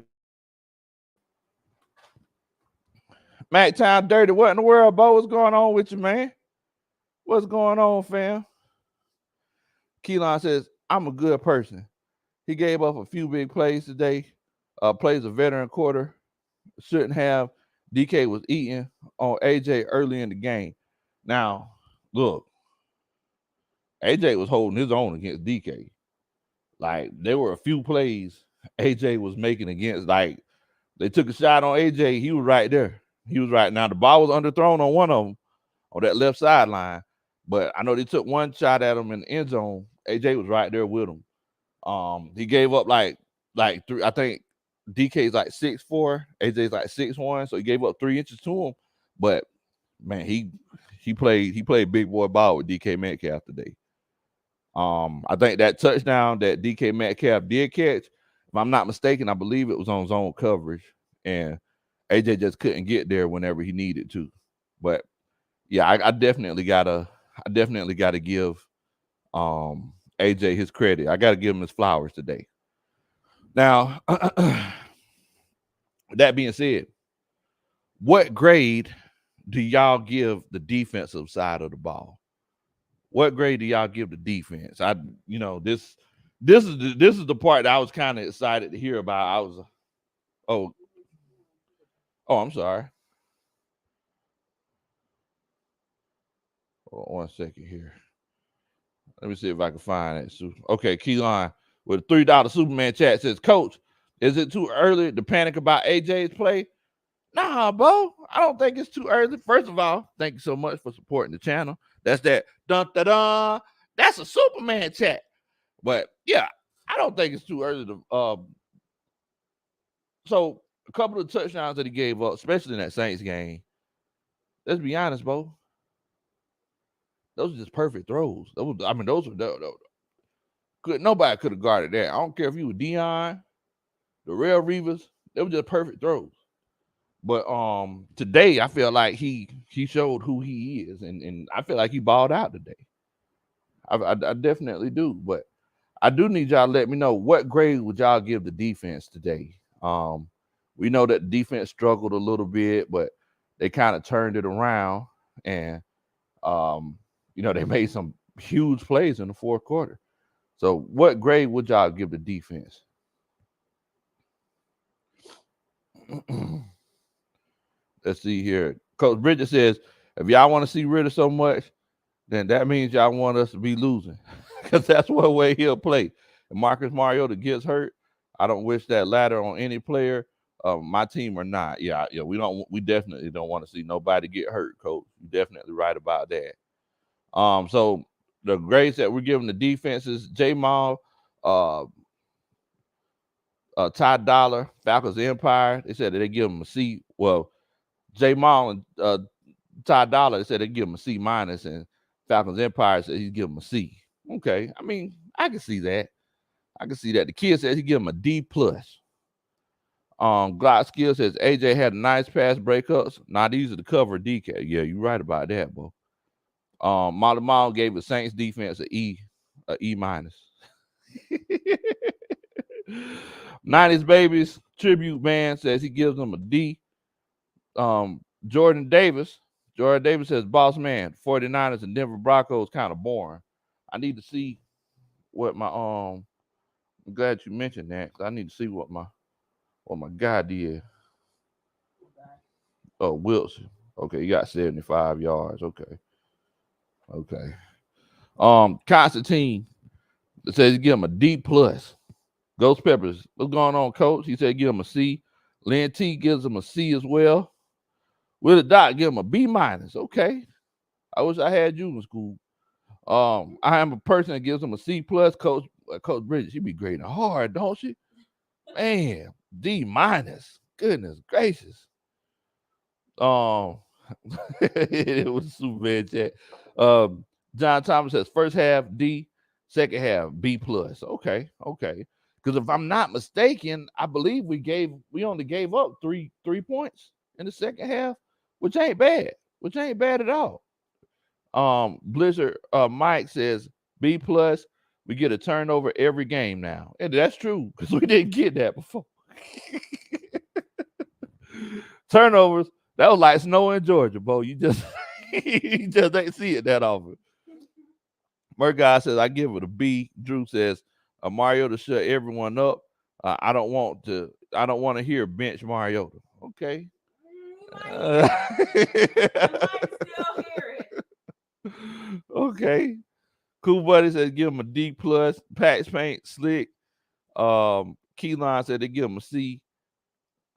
Mac Town Dirty, what in the world, Bo? What's going on with you, man? What's going on, fam? Keelan says, I'm a good person. He gave up a few big plays today. Plays a veteran quarter. Shouldn't have. DK was eating on AJ early in the game. Now, look, AJ was holding his own against DK. Like, there were a few plays AJ was making against, like, they took a shot on AJ. He was right there. He was right. Now, the ball was underthrown on one of them on that left sideline, but I know they took one shot at him in the end zone. AJ was right there with him. He gave up like three, I think DK's like 6'4", AJ's like 6'1", so he gave up 3 inches to him. But man, he played big boy ball with DK Metcalf today. I think that touchdown that DK Metcalf did catch, if I'm not mistaken, I believe it was on zone coverage, and AJ just couldn't get there whenever he needed to. But yeah, I definitely gotta give AJ his credit. I gotta give him his flowers today. Now, that being said, what grade do y'all give the defensive side of the ball? What grade do y'all give the defense? This is the part that I was kind of excited to hear about. I'm sorry. Hold on 1 second here. Let me see if I can find it. Okay, Keelan with a $3 Superman chat says, Coach, is it too early to panic about AJ's play? Nah, Bo, I don't think it's too early. First of all, thank you so much for supporting the channel. That's that dun-da-dun. That's a Superman chat. But yeah, I don't think it's too early to so a couple of touchdowns that he gave up, especially in that Saints game. Let's be honest, Bo. Those are just perfect throws. Those were nobody could have guarded that. I don't care if you were Dion, the Real Reavers, they were just perfect throws. But today I feel like he showed who he is, and I feel like he balled out today. I definitely do. But I do need y'all to let me know, what grade would y'all give the defense today? We know that the defense struggled a little bit, but they kind of turned it around, and they made some huge plays in the fourth quarter. So what grade would y'all give the defense? Let's see here. Coach Bridget says, if y'all want to see Ritter so much, then that means y'all want us to be losing. Because that's one way he'll play. If Marcus Mariota gets hurt, I don't wish that ladder on any player, my team or not. Yeah, we definitely don't want to see nobody get hurt, Coach. You're definitely right about that. So the grades that we're giving the defenses, J Mall, Ty Dollar, Falcons Empire, they said that they give them a C. Well, J Mall and Ty Dollar, they said they give him a C minus, and Falcons Empire said he'd give him a C. Okay, I mean, I can see that. I can see that. The kid says he give him a D plus. Glock Skill says AJ had a nice pass breakups. Now these are the cover DK. Yeah, you're right about that, bro. Molly Mall gave the Saints defense a E minus. 90s Babies tribute band says he gives them a D. Jordan Davis says, boss man, 49ers and Denver Broncos kind of boring. I need to see what my I'm glad you mentioned that, because I need to see what my guy did. Oh, Wilson. Okay, he got 75 yards. Okay. Constantine says he give him a D plus. Ghost Peppers, what's going on, Coach? He said give him a C. Lynn T gives him a C as well. With a dot, give him a B minus. Okay. I wish I had you in school. I am a person that gives him a C plus. Coach Bridget, she be grading hard, don't she? Man, D minus. Goodness gracious. It was super bad chat. John Thomas says first half D, second half B plus. Okay. Because if I'm not mistaken, I believe we only gave up three points in the second half, which ain't bad at all. Blizzard Mike says B plus. We get a turnover every game now, and that's true because we didn't get that before. Turnovers, that was like snow in Georgia, Bo. You just ain't see it that often. Merguy says I give it a B. Drew says Mariota shut everyone up. I don't want to hear bench Mariota. Okay. Okay. Cool Buddy said give him a D plus. Patch Paint Slick. Keyline said they give him a C.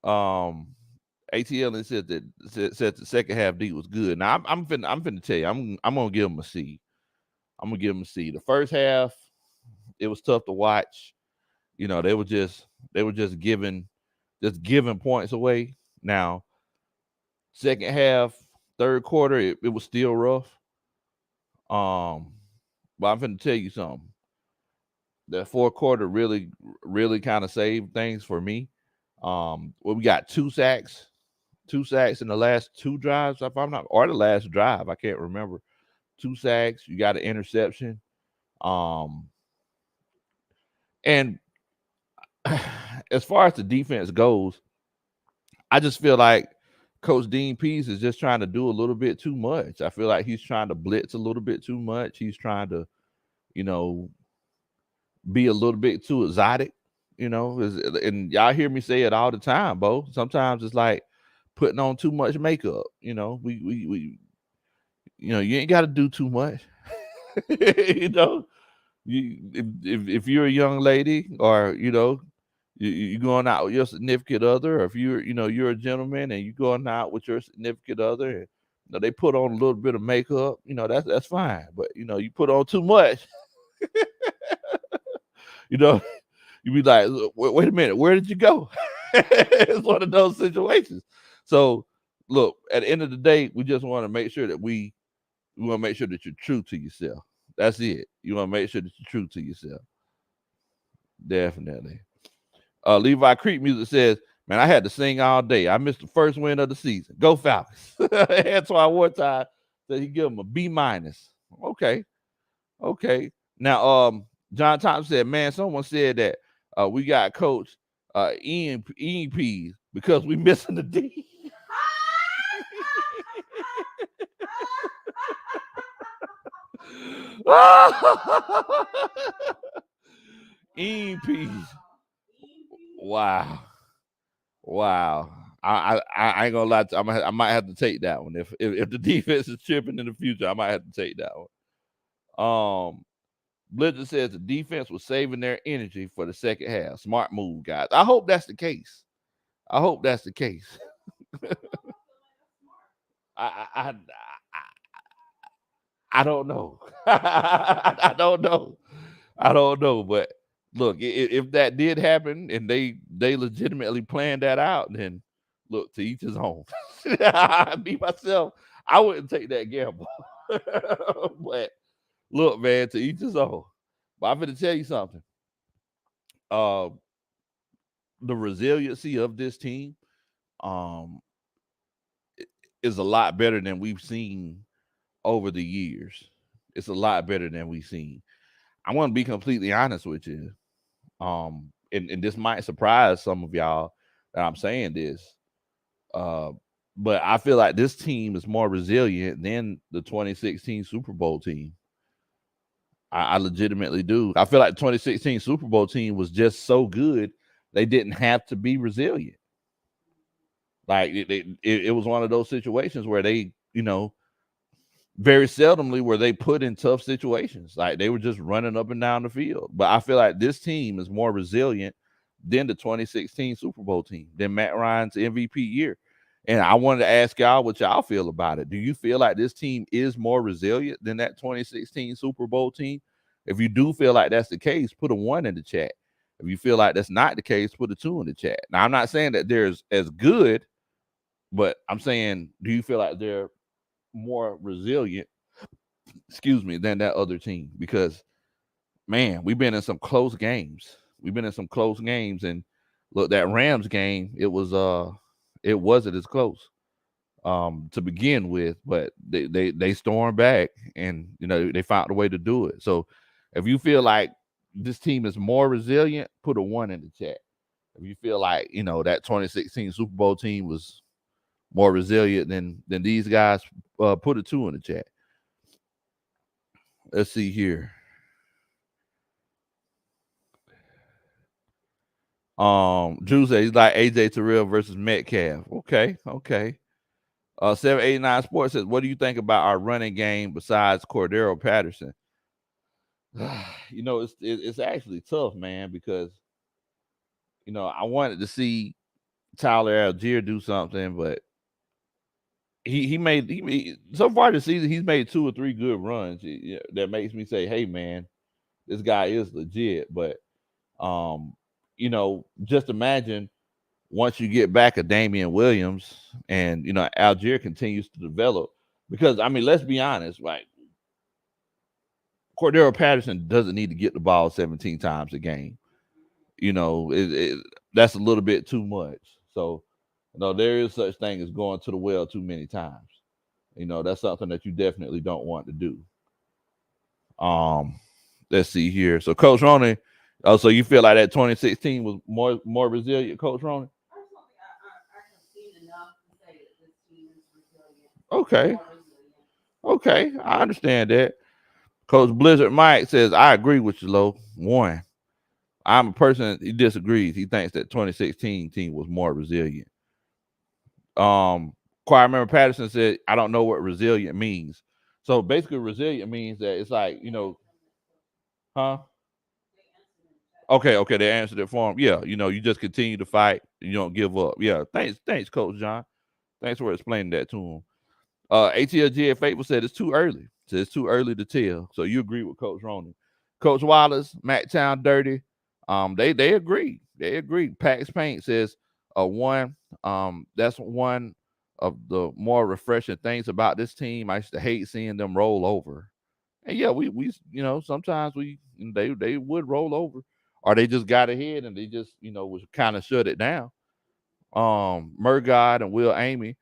ATL said the second half D was good. Now I'm finna tell you, I'm gonna give him a C. I'm gonna give him a C. The first half, it was tough to watch. You know, they were just giving points away. Now, second half, third quarter, it was still rough. But I'm finna tell you something. That fourth quarter really kind of saved things for me. We got two sacks in the last two drives, if I'm not, or the last drive, I can't remember. 2 sacks, you got an interception. And as far as the defense goes, I just feel like Coach Dean Pease is just trying to do a little bit too much. I feel like he's trying to blitz a little bit too much. He's trying to, be a little bbit too exotic, and y'all hear me say it all the time, Bo. Sometimes it's like putting on too much makeup. We you ain't got to do too much. If you're a young lady, or you're going out with your significant other, or if you're a gentleman and you're going out with your significant other, and they put on a little bit of makeup, that's fine. But you put on too much, you be like, wait a minute, where did you go? It's one of those situations. So look, at the end of the day, we just want to make sure that we want to make sure that you're true to yourself. That's it. You want to make sure that you're true to yourself. Definitely. Levi Creek Music says, man, I had to sing all day. I missed the first win of the season. Go Falcons. That's why one time that he give him a B minus. Okay. Now, John Thompson said, man, someone said that we got Coach EMPs because we missing the D. EMPs. Wow. I ain't gonna lie to you, I might have to take that one. If the defense is tripping in the future, I might have to take that one. Blizzard says the defense was saving their energy for the second half. Smart move, guys. I hope that's the case. I hope that's the case. I don't know. I don't know. I don't know. But look, if that did happen and they legitimately planned that out, then look, to each his own. Me myself, I wouldn't take that gamble. But look, man, to each his own. But I'm going to tell you something. The resiliency of this team is a lot better than we've seen over the years. It's a lot better than we've seen. I want to be completely honest with you. And this might surprise some of y'all that I'm saying this. But I feel like this team is more resilient than the 2016 Super Bowl team. I legitimately do. I feel like the 2016 Super Bowl team was just so good, they didn't have to be resilient. Like it was one of those situations where they, very seldomly were they put in tough situations. Like they were just running up and down the field. But I feel like this team is more resilient than the 2016 Super Bowl team, than Matt Ryan's MVP year. And I wanted to ask y'all what y'all feel about it. Do you feel like this team is more resilient than that 2016 Super Bowl team? If you do feel like that's the case, put a 1 in the chat. If you feel like that's not the case, put a 2 in the chat. Now, I'm not saying that they're as good, but I'm saying, do you feel like they're more resilient, than that other team? Because, man, we've been in some close games. And look, that Rams game, it wasn't as close to begin with, but they stormed back and they found a way to do it. So if you feel like this team is more resilient, put a 1 in the chat. If you feel like that 2016 Super Bowl team was more resilient than these guys, put a 2 in the chat. Let's see here. Drew says he's like AJ Terrell versus Metcalf. Okay. 789 Sports says, what do you think about our running game besides Cordero Patterson? It's actually tough, man, because I wanted to see Tyler Algier do something, but he made so far this season he's made 2 or 3 good runs. That makes me say, hey man, this guy is legit. But just imagine once you get back a Damian Williams and Algier continues to develop, because let's be honest, right? Cordero Patterson doesn't need to get the ball 17 times a game. That's a little bit too much. So, there is such thing as going to the well too many times. That's something that you definitely don't want to do. Let's see here. So, Coach Roney, so you feel like that 2016 was more resilient, Coach Roney? Okay. Okay, I understand that. Coach Blizzard Mike says, I agree with you, Lo. 1. I'm a person, he disagrees. He thinks that 2016 team was more resilient. Choir member Patterson said, I don't know what resilient means. So basically, resilient means that it's like, huh? Okay, they answered it for him. Yeah, you just continue to fight. You don't give up. Yeah, thanks, Coach John. Thanks for explaining that to him. ATLGA Faithful said it's too early. So it's too early to tell. So you agree with Coach Roney. Coach Wallace, Macktown Dirty, they agree. They agree. Pax Paint says 1. That's one of the more refreshing things about this team. I used to hate seeing them roll over. And yeah, we sometimes they would roll over, or they just got ahead and they just was kind of shut it down. Murgod and Will Amy,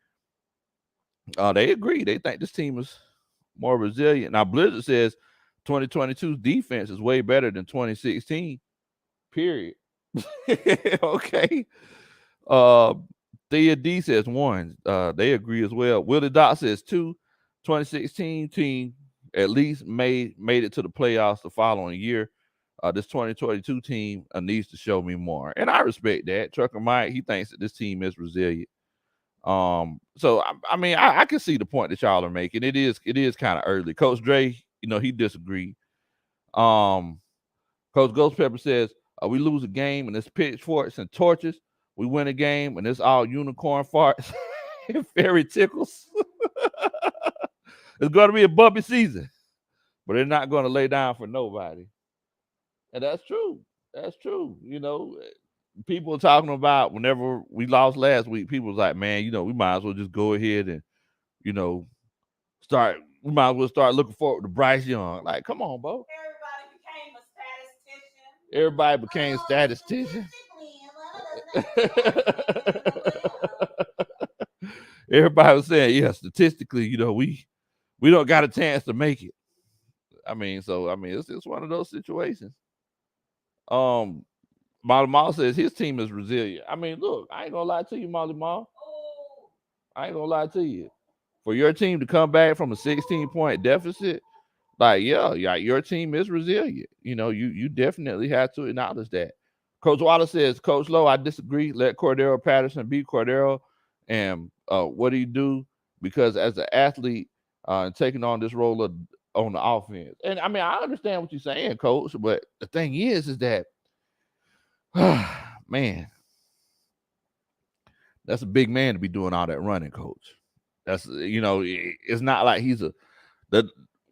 they agree. They think this team is more resilient. Now Blizzard says 2022's defense is way better than 2016. Period. Okay. Thea D says 1. They agree as well. Willie Doc says 2. 2016 team at least made it to the playoffs the following year. This 2022 team needs to show me more. And I respect that. Trucker Mike, he thinks that this team is resilient. So I mean, I can see the point that y'all are making. It is kind of early. Coach Dre, he disagreed. Coach Ghost Pepper says, we lose a game and it's pitchforks and torches. We win a game and it's all unicorn farts and fairy tickles. It's going to be a bumpy season, but they're not going to lay down for nobody. And that's true. That's true. People are talking about whenever we lost last week, people was like, man, we might as well just go ahead and, we might as well start looking forward to Bryce Young. Like, come on, bro. Everybody became statistician. Everybody was saying, yeah, statistically, we don't got a chance to make it. It's one of those situations. Molly Mall says his team is resilient. I mean, look, I ain't gonna lie to you, Molly Mall. I ain't gonna lie to you. For your team to come back from a 16-point deficit, like, yeah, your team is resilient. You definitely have to acknowledge that. Coach Wallace says, Coach Lowe, I disagree. Let Cordero Patterson be Cordero. And what do you do? Because as an athlete, taking on this role on the offense. And I mean, I understand what you're saying, Coach, but the thing is that, man, that's a big man to be doing all that running, Coach. That's, it's not like he's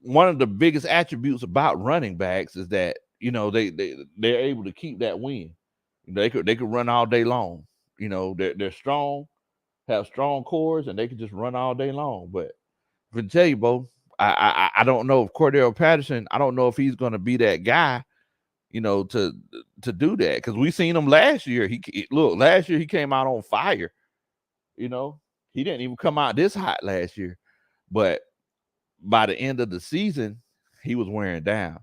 one of the biggest attributes about running backs is that, they're able to keep that win. They could run all day long. They're strong, have strong cores, and they can just run all day long. But I can tell you, Bo, I don't know if Cordero Patterson, I don't know if he's going to be that guy, to do that, because we seen him last year. Last year he came out on fire. He didn't even come out this hot last year, but by the end of the season, he was wearing down.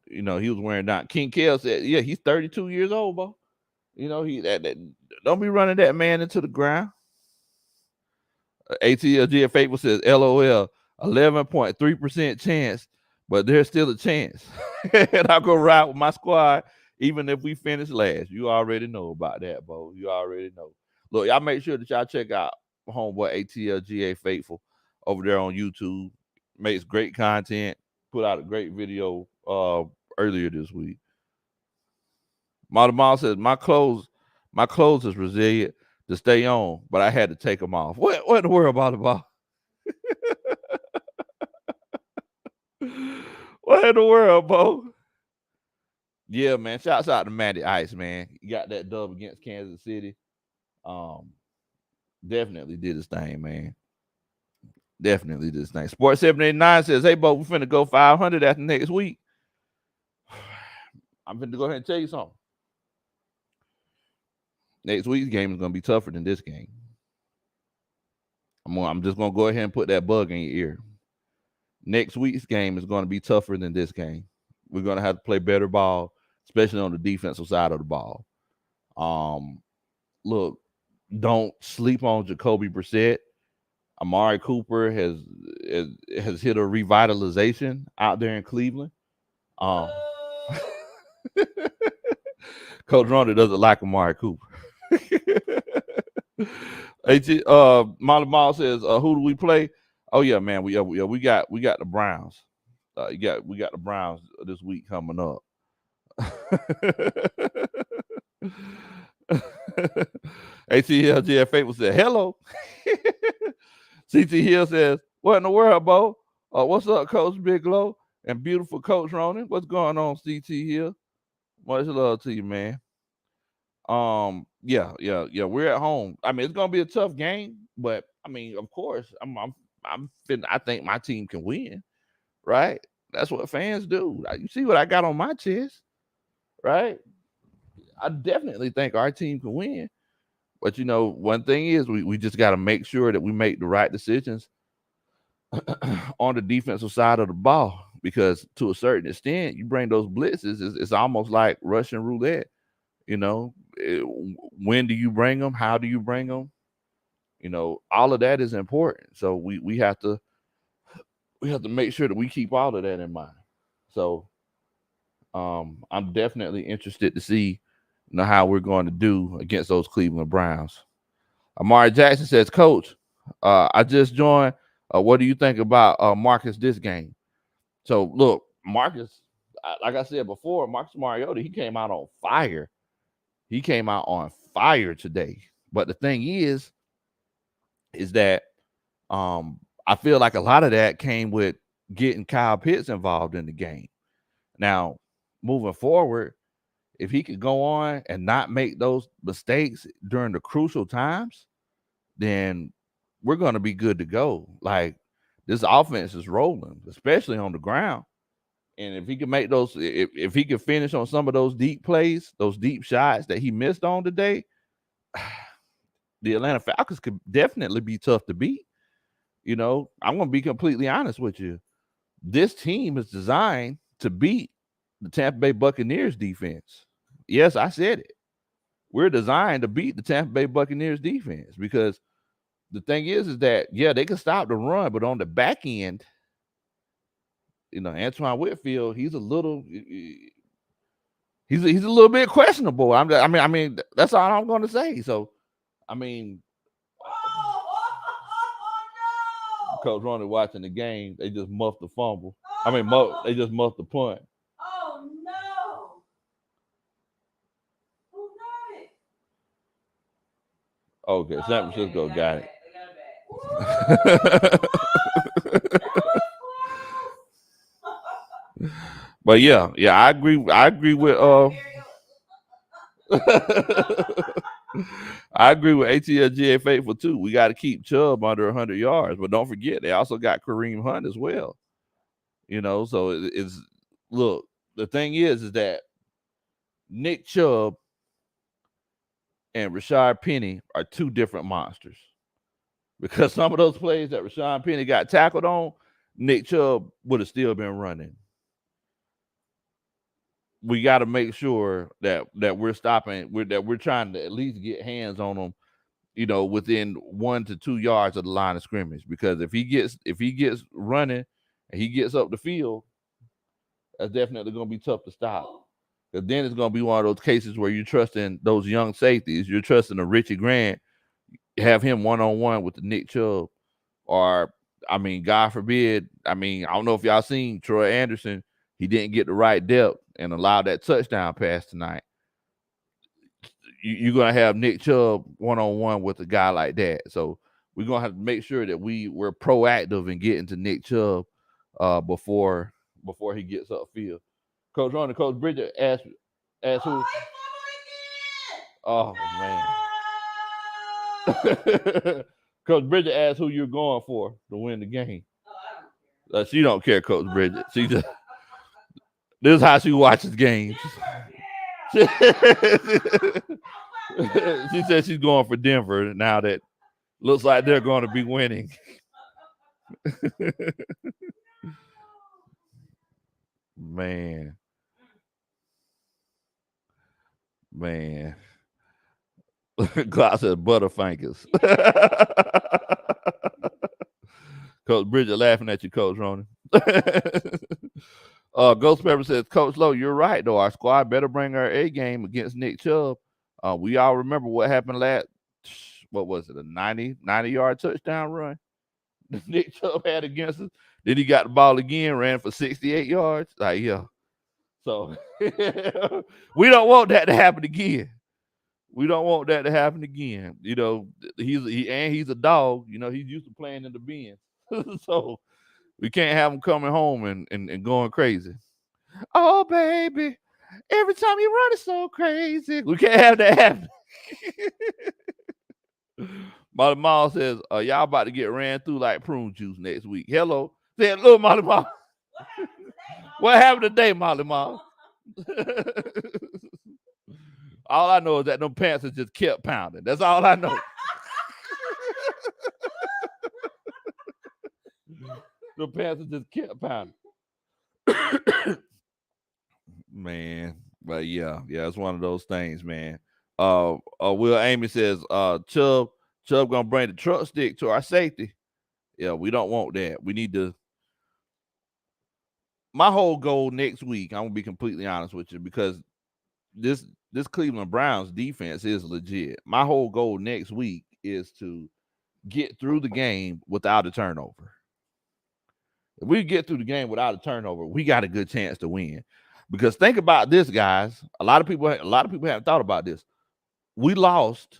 He was wearing down. King Kell said, yeah, he's 32 years old, Bo. Don't be running that man into the ground. ATLG Faithful says, LOL, 11.3% chance, but there's still a chance. And I'll go ride with my squad, even if we finish last. You already know about that, Bo. You already know. Look, y'all make sure that y'all check out homeboy ATLGA Faithful over there on YouTube. Makes great content. Put out a great video earlier this week. Mom says, my clothes is resilient to stay on, but I had to take them off. What in the world, Ball? What in the world, Bo? Yeah, man. Shouts out to Matty Ice, man. You got that dub against Kansas City. Definitely did his thing, man. Definitely did his thing. Sports 789 says, hey, Bo, we finna go 500 after next week. I'm finna go ahead and tell you something. Next week's game is gonna be tougher than this game. I'm just gonna go ahead and put that bug in your ear. Next week's game is gonna be tougher than this game. We're gonna have to play better ball, especially on the defensive side of the ball. Look, don't sleep on Jacoby Brissett. Amari Cooper has hit a revitalization out there in Cleveland. Coach Ronda doesn't like Amari Cooper. Molly Mall says, who do we play? Oh yeah, man, we got the Browns. We got the Browns this week coming up. ATLGF Faithful said, hello. CT Hill says, what in the world, Bo? What's up, Coach Big Low and beautiful Coach Ronan? What's going on, CT Hill? Much love to you, man. Yeah. We're at home. I mean, it's gonna be a tough game, but I mean, of course, I think my team can win, right? That's what fans do. You see what I got on my chest, right? I definitely think our team can win. But one thing is we just got to make sure that we make the right decisions on the defensive side of the ball, because to a certain extent, you bring those blitzes, it's almost like Russian roulette. When do you bring them? How do you bring them? All of that is important. So we have to make sure that we keep all of that in mind. So I'm definitely interested to see how we're going to do against those Cleveland Browns. Amari Jackson says, Coach, I just joined. What do you think about Marcus this game? So look, Marcus, like I said before, Marcus Mariota, he came out on fire. He came out on fire today. But the thing is that I feel like a lot of that came with getting Kyle Pitts involved in the game. Now, moving forward, if he could go on and not make those mistakes during the crucial times, then we're going to be good to go. Like, this offense is rolling, especially on the ground. And if he can make those, if he can finish on some of those deep plays, those deep shots that he missed on today, the Atlanta Falcons could definitely be tough to beat. You know, I'm going to be completely honest with you. This team is designed to beat the Tampa Bay Buccaneers defense. Yes, I said it. We're designed to beat the Tampa Bay Buccaneers defense because the thing is that, yeah, they can stop the run, but on the back end, you know, Antoine Whitfield, he's a little bit questionable. I mean, that's all I'm going to say. So, I mean, Coach Ronnie watching the game, they just muffed the fumble. They just muffed the punt. Oh no! Who got it? Okay, San Francisco got it. But yeah, I agree with I agree with ATLGA Faithful too. We got to keep Chubb under 100 yards, but don't forget they also got Kareem Hunt as well. You know, so it's look. The thing is that Nick Chubb and Rashard Penny are two different monsters. Because some of those plays that Rashard Penny got tackled on, Nick Chubb would have still been running. We got to make sure that we're stopping, that we're trying to at least get hands on them, you know, within 1 to 2 yards of the line of scrimmage. Because if he gets running and he gets up the field, that's definitely going to be tough to stop. Because then it's going to be one of those cases where you're trusting those young safeties. You're trusting a Richie Grant, have him one-on-one with the Nick Chubb. Or, I mean, God forbid, I don't know if y'all seen Troy Anderson. He didn't get the right depth and allowed that touchdown pass tonight. You're going to have Nick Chubb one-on-one with a guy like that. So we're going to have to make sure that we're proactive in getting to Nick Chubb before he gets upfield. Coach Ron and Coach Bridget asked who. Oh, man. Coach Bridget asked who you're going for to win the game. She don't care, Coach Bridget. She just this is how she watches games. She said she's going for Denver now that looks like they're going to be winning. Man. Glass says Butterfingers. Coach Bridget laughing at you, Coach Ronnie. Ghost Pepper says, Coach Lowe, you're right, though. Our squad better bring our A game against Nick Chubb. We all remember what happened what was it, a 90-yard touchdown run Nick Chubb had against us. Then he got the ball again, ran for 68 yards. Like, yeah. So we don't want that to happen again. We don't want that to happen again. You know, he's a dog. You know, he's used to playing in the bins. So we can't have him coming home and going crazy. Oh, baby, every time you run, it's so crazy. We can't have that happen. Molly Mall says, y'all about to get ran through like prune juice next week. Hello. Say, look, Molly Mall. What happened today, Molly Mall? All I know is that them Panthers just kept pounding. That's all I know. The Panthers just kept pounding. Man, but yeah, it's one of those things, man. Will Amy says, Chubb gonna bring the truck stick to our safety. Yeah, we don't want that. We need to. My whole goal next week, I'm gonna be completely honest with you, because this Cleveland Browns defense is legit. My whole goal next week is to get through the game without a turnover. If we get through the game without a turnover, we got a good chance to win. Because think about this, guys. A lot of people haven't thought about this. We lost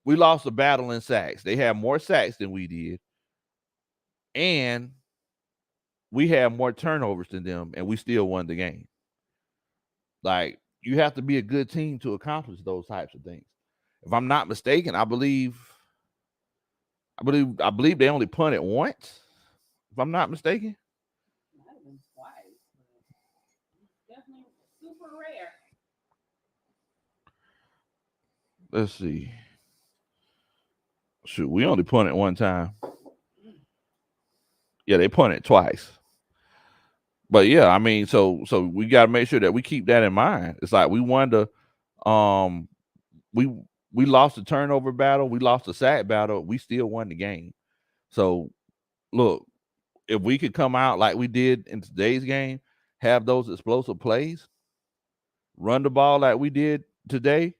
a battle in sacks. They had more sacks than we did. And we had more turnovers than them, and we still won the game. Like, you have to be a good team to accomplish those types of things. If I'm not mistaken, I believe they only punted once. If I'm not mistaken. Might have been twice, but definitely super rare. Let's see. Shoot, we only punted one time. Yeah, they punted twice. But yeah, I mean, so we got to make sure that we keep that in mind. It's like we won the, we lost the turnover battle, we lost the sack battle, we still won the game. So look, if we could come out like we did in today's game, have those explosive plays, run the ball like we did today,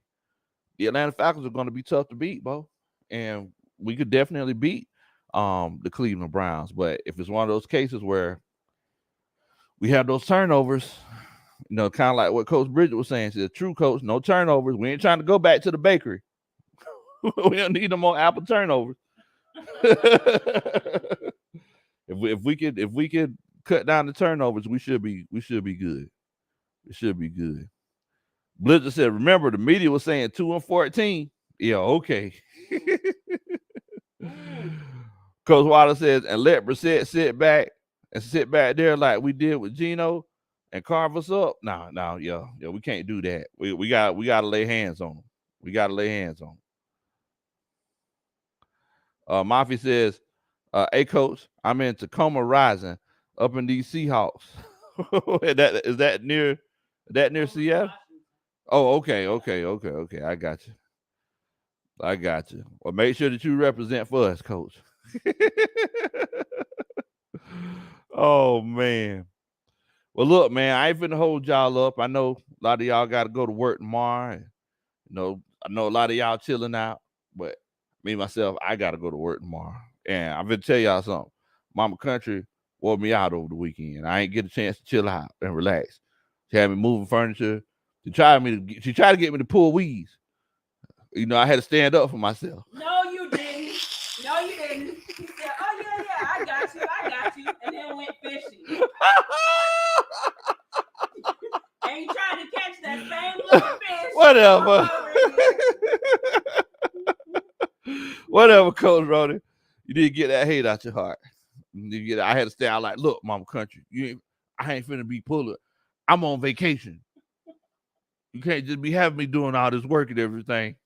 the Atlanta Falcons are going to be tough to beat, Bo. And we could definitely beat the Cleveland Browns. But if it's one of those cases where we have those turnovers, you know, kind of like what Coach Bridget was saying. She's a true coach, no turnovers. We ain't trying to go back to the bakery. We don't need no more apple turnovers. If we could cut down the turnovers, we should be good. It should be good. Blitzes said, remember, the media was saying 2-14. Yeah, okay. Coach Water says, and let Brissett sit back there like we did with Geno and carve us up. No, yeah, we can't do that. We got to lay hands on them. We got to lay hands on them. Mafia says, hey coach, I'm in Tacoma Rising up in these Seahawks. Is that near Seattle? Oh, okay. I got you. Well, make sure that you represent for us, coach. Oh man. Well, look, man, I ain't finna hold y'all up. I know a lot of y'all got to go to work tomorrow. And, you know, I know a lot of y'all chilling out, but me myself, I got to go to work tomorrow. And I'm gonna tell y'all something. Mama Country wore me out over the weekend. I ain't get a chance to chill out and relax. She had me moving furniture. She tried to get me to pull weeds. You know, I had to stand up for myself. No, you didn't. He said, oh, yeah, I got you. And then went fishing. And he tried to catch that same little fish. Whatever. Whatever, Coach Roddy. You didn't get that hate out your heart. I had to stay out like, look, Mama Country, I ain't finna be pulling. I'm on vacation. You can't just be having me doing all this work and everything.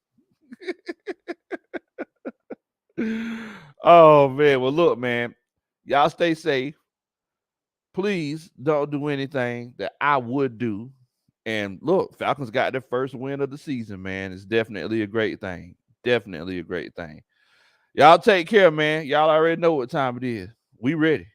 Oh, man. Well, look, man. Y'all stay safe. Please don't do anything that I would do. And look, Falcons got their first win of the season, man. It's definitely a great thing. Definitely a great thing. Y'all take care, man. Y'all already know what time it is. We ready.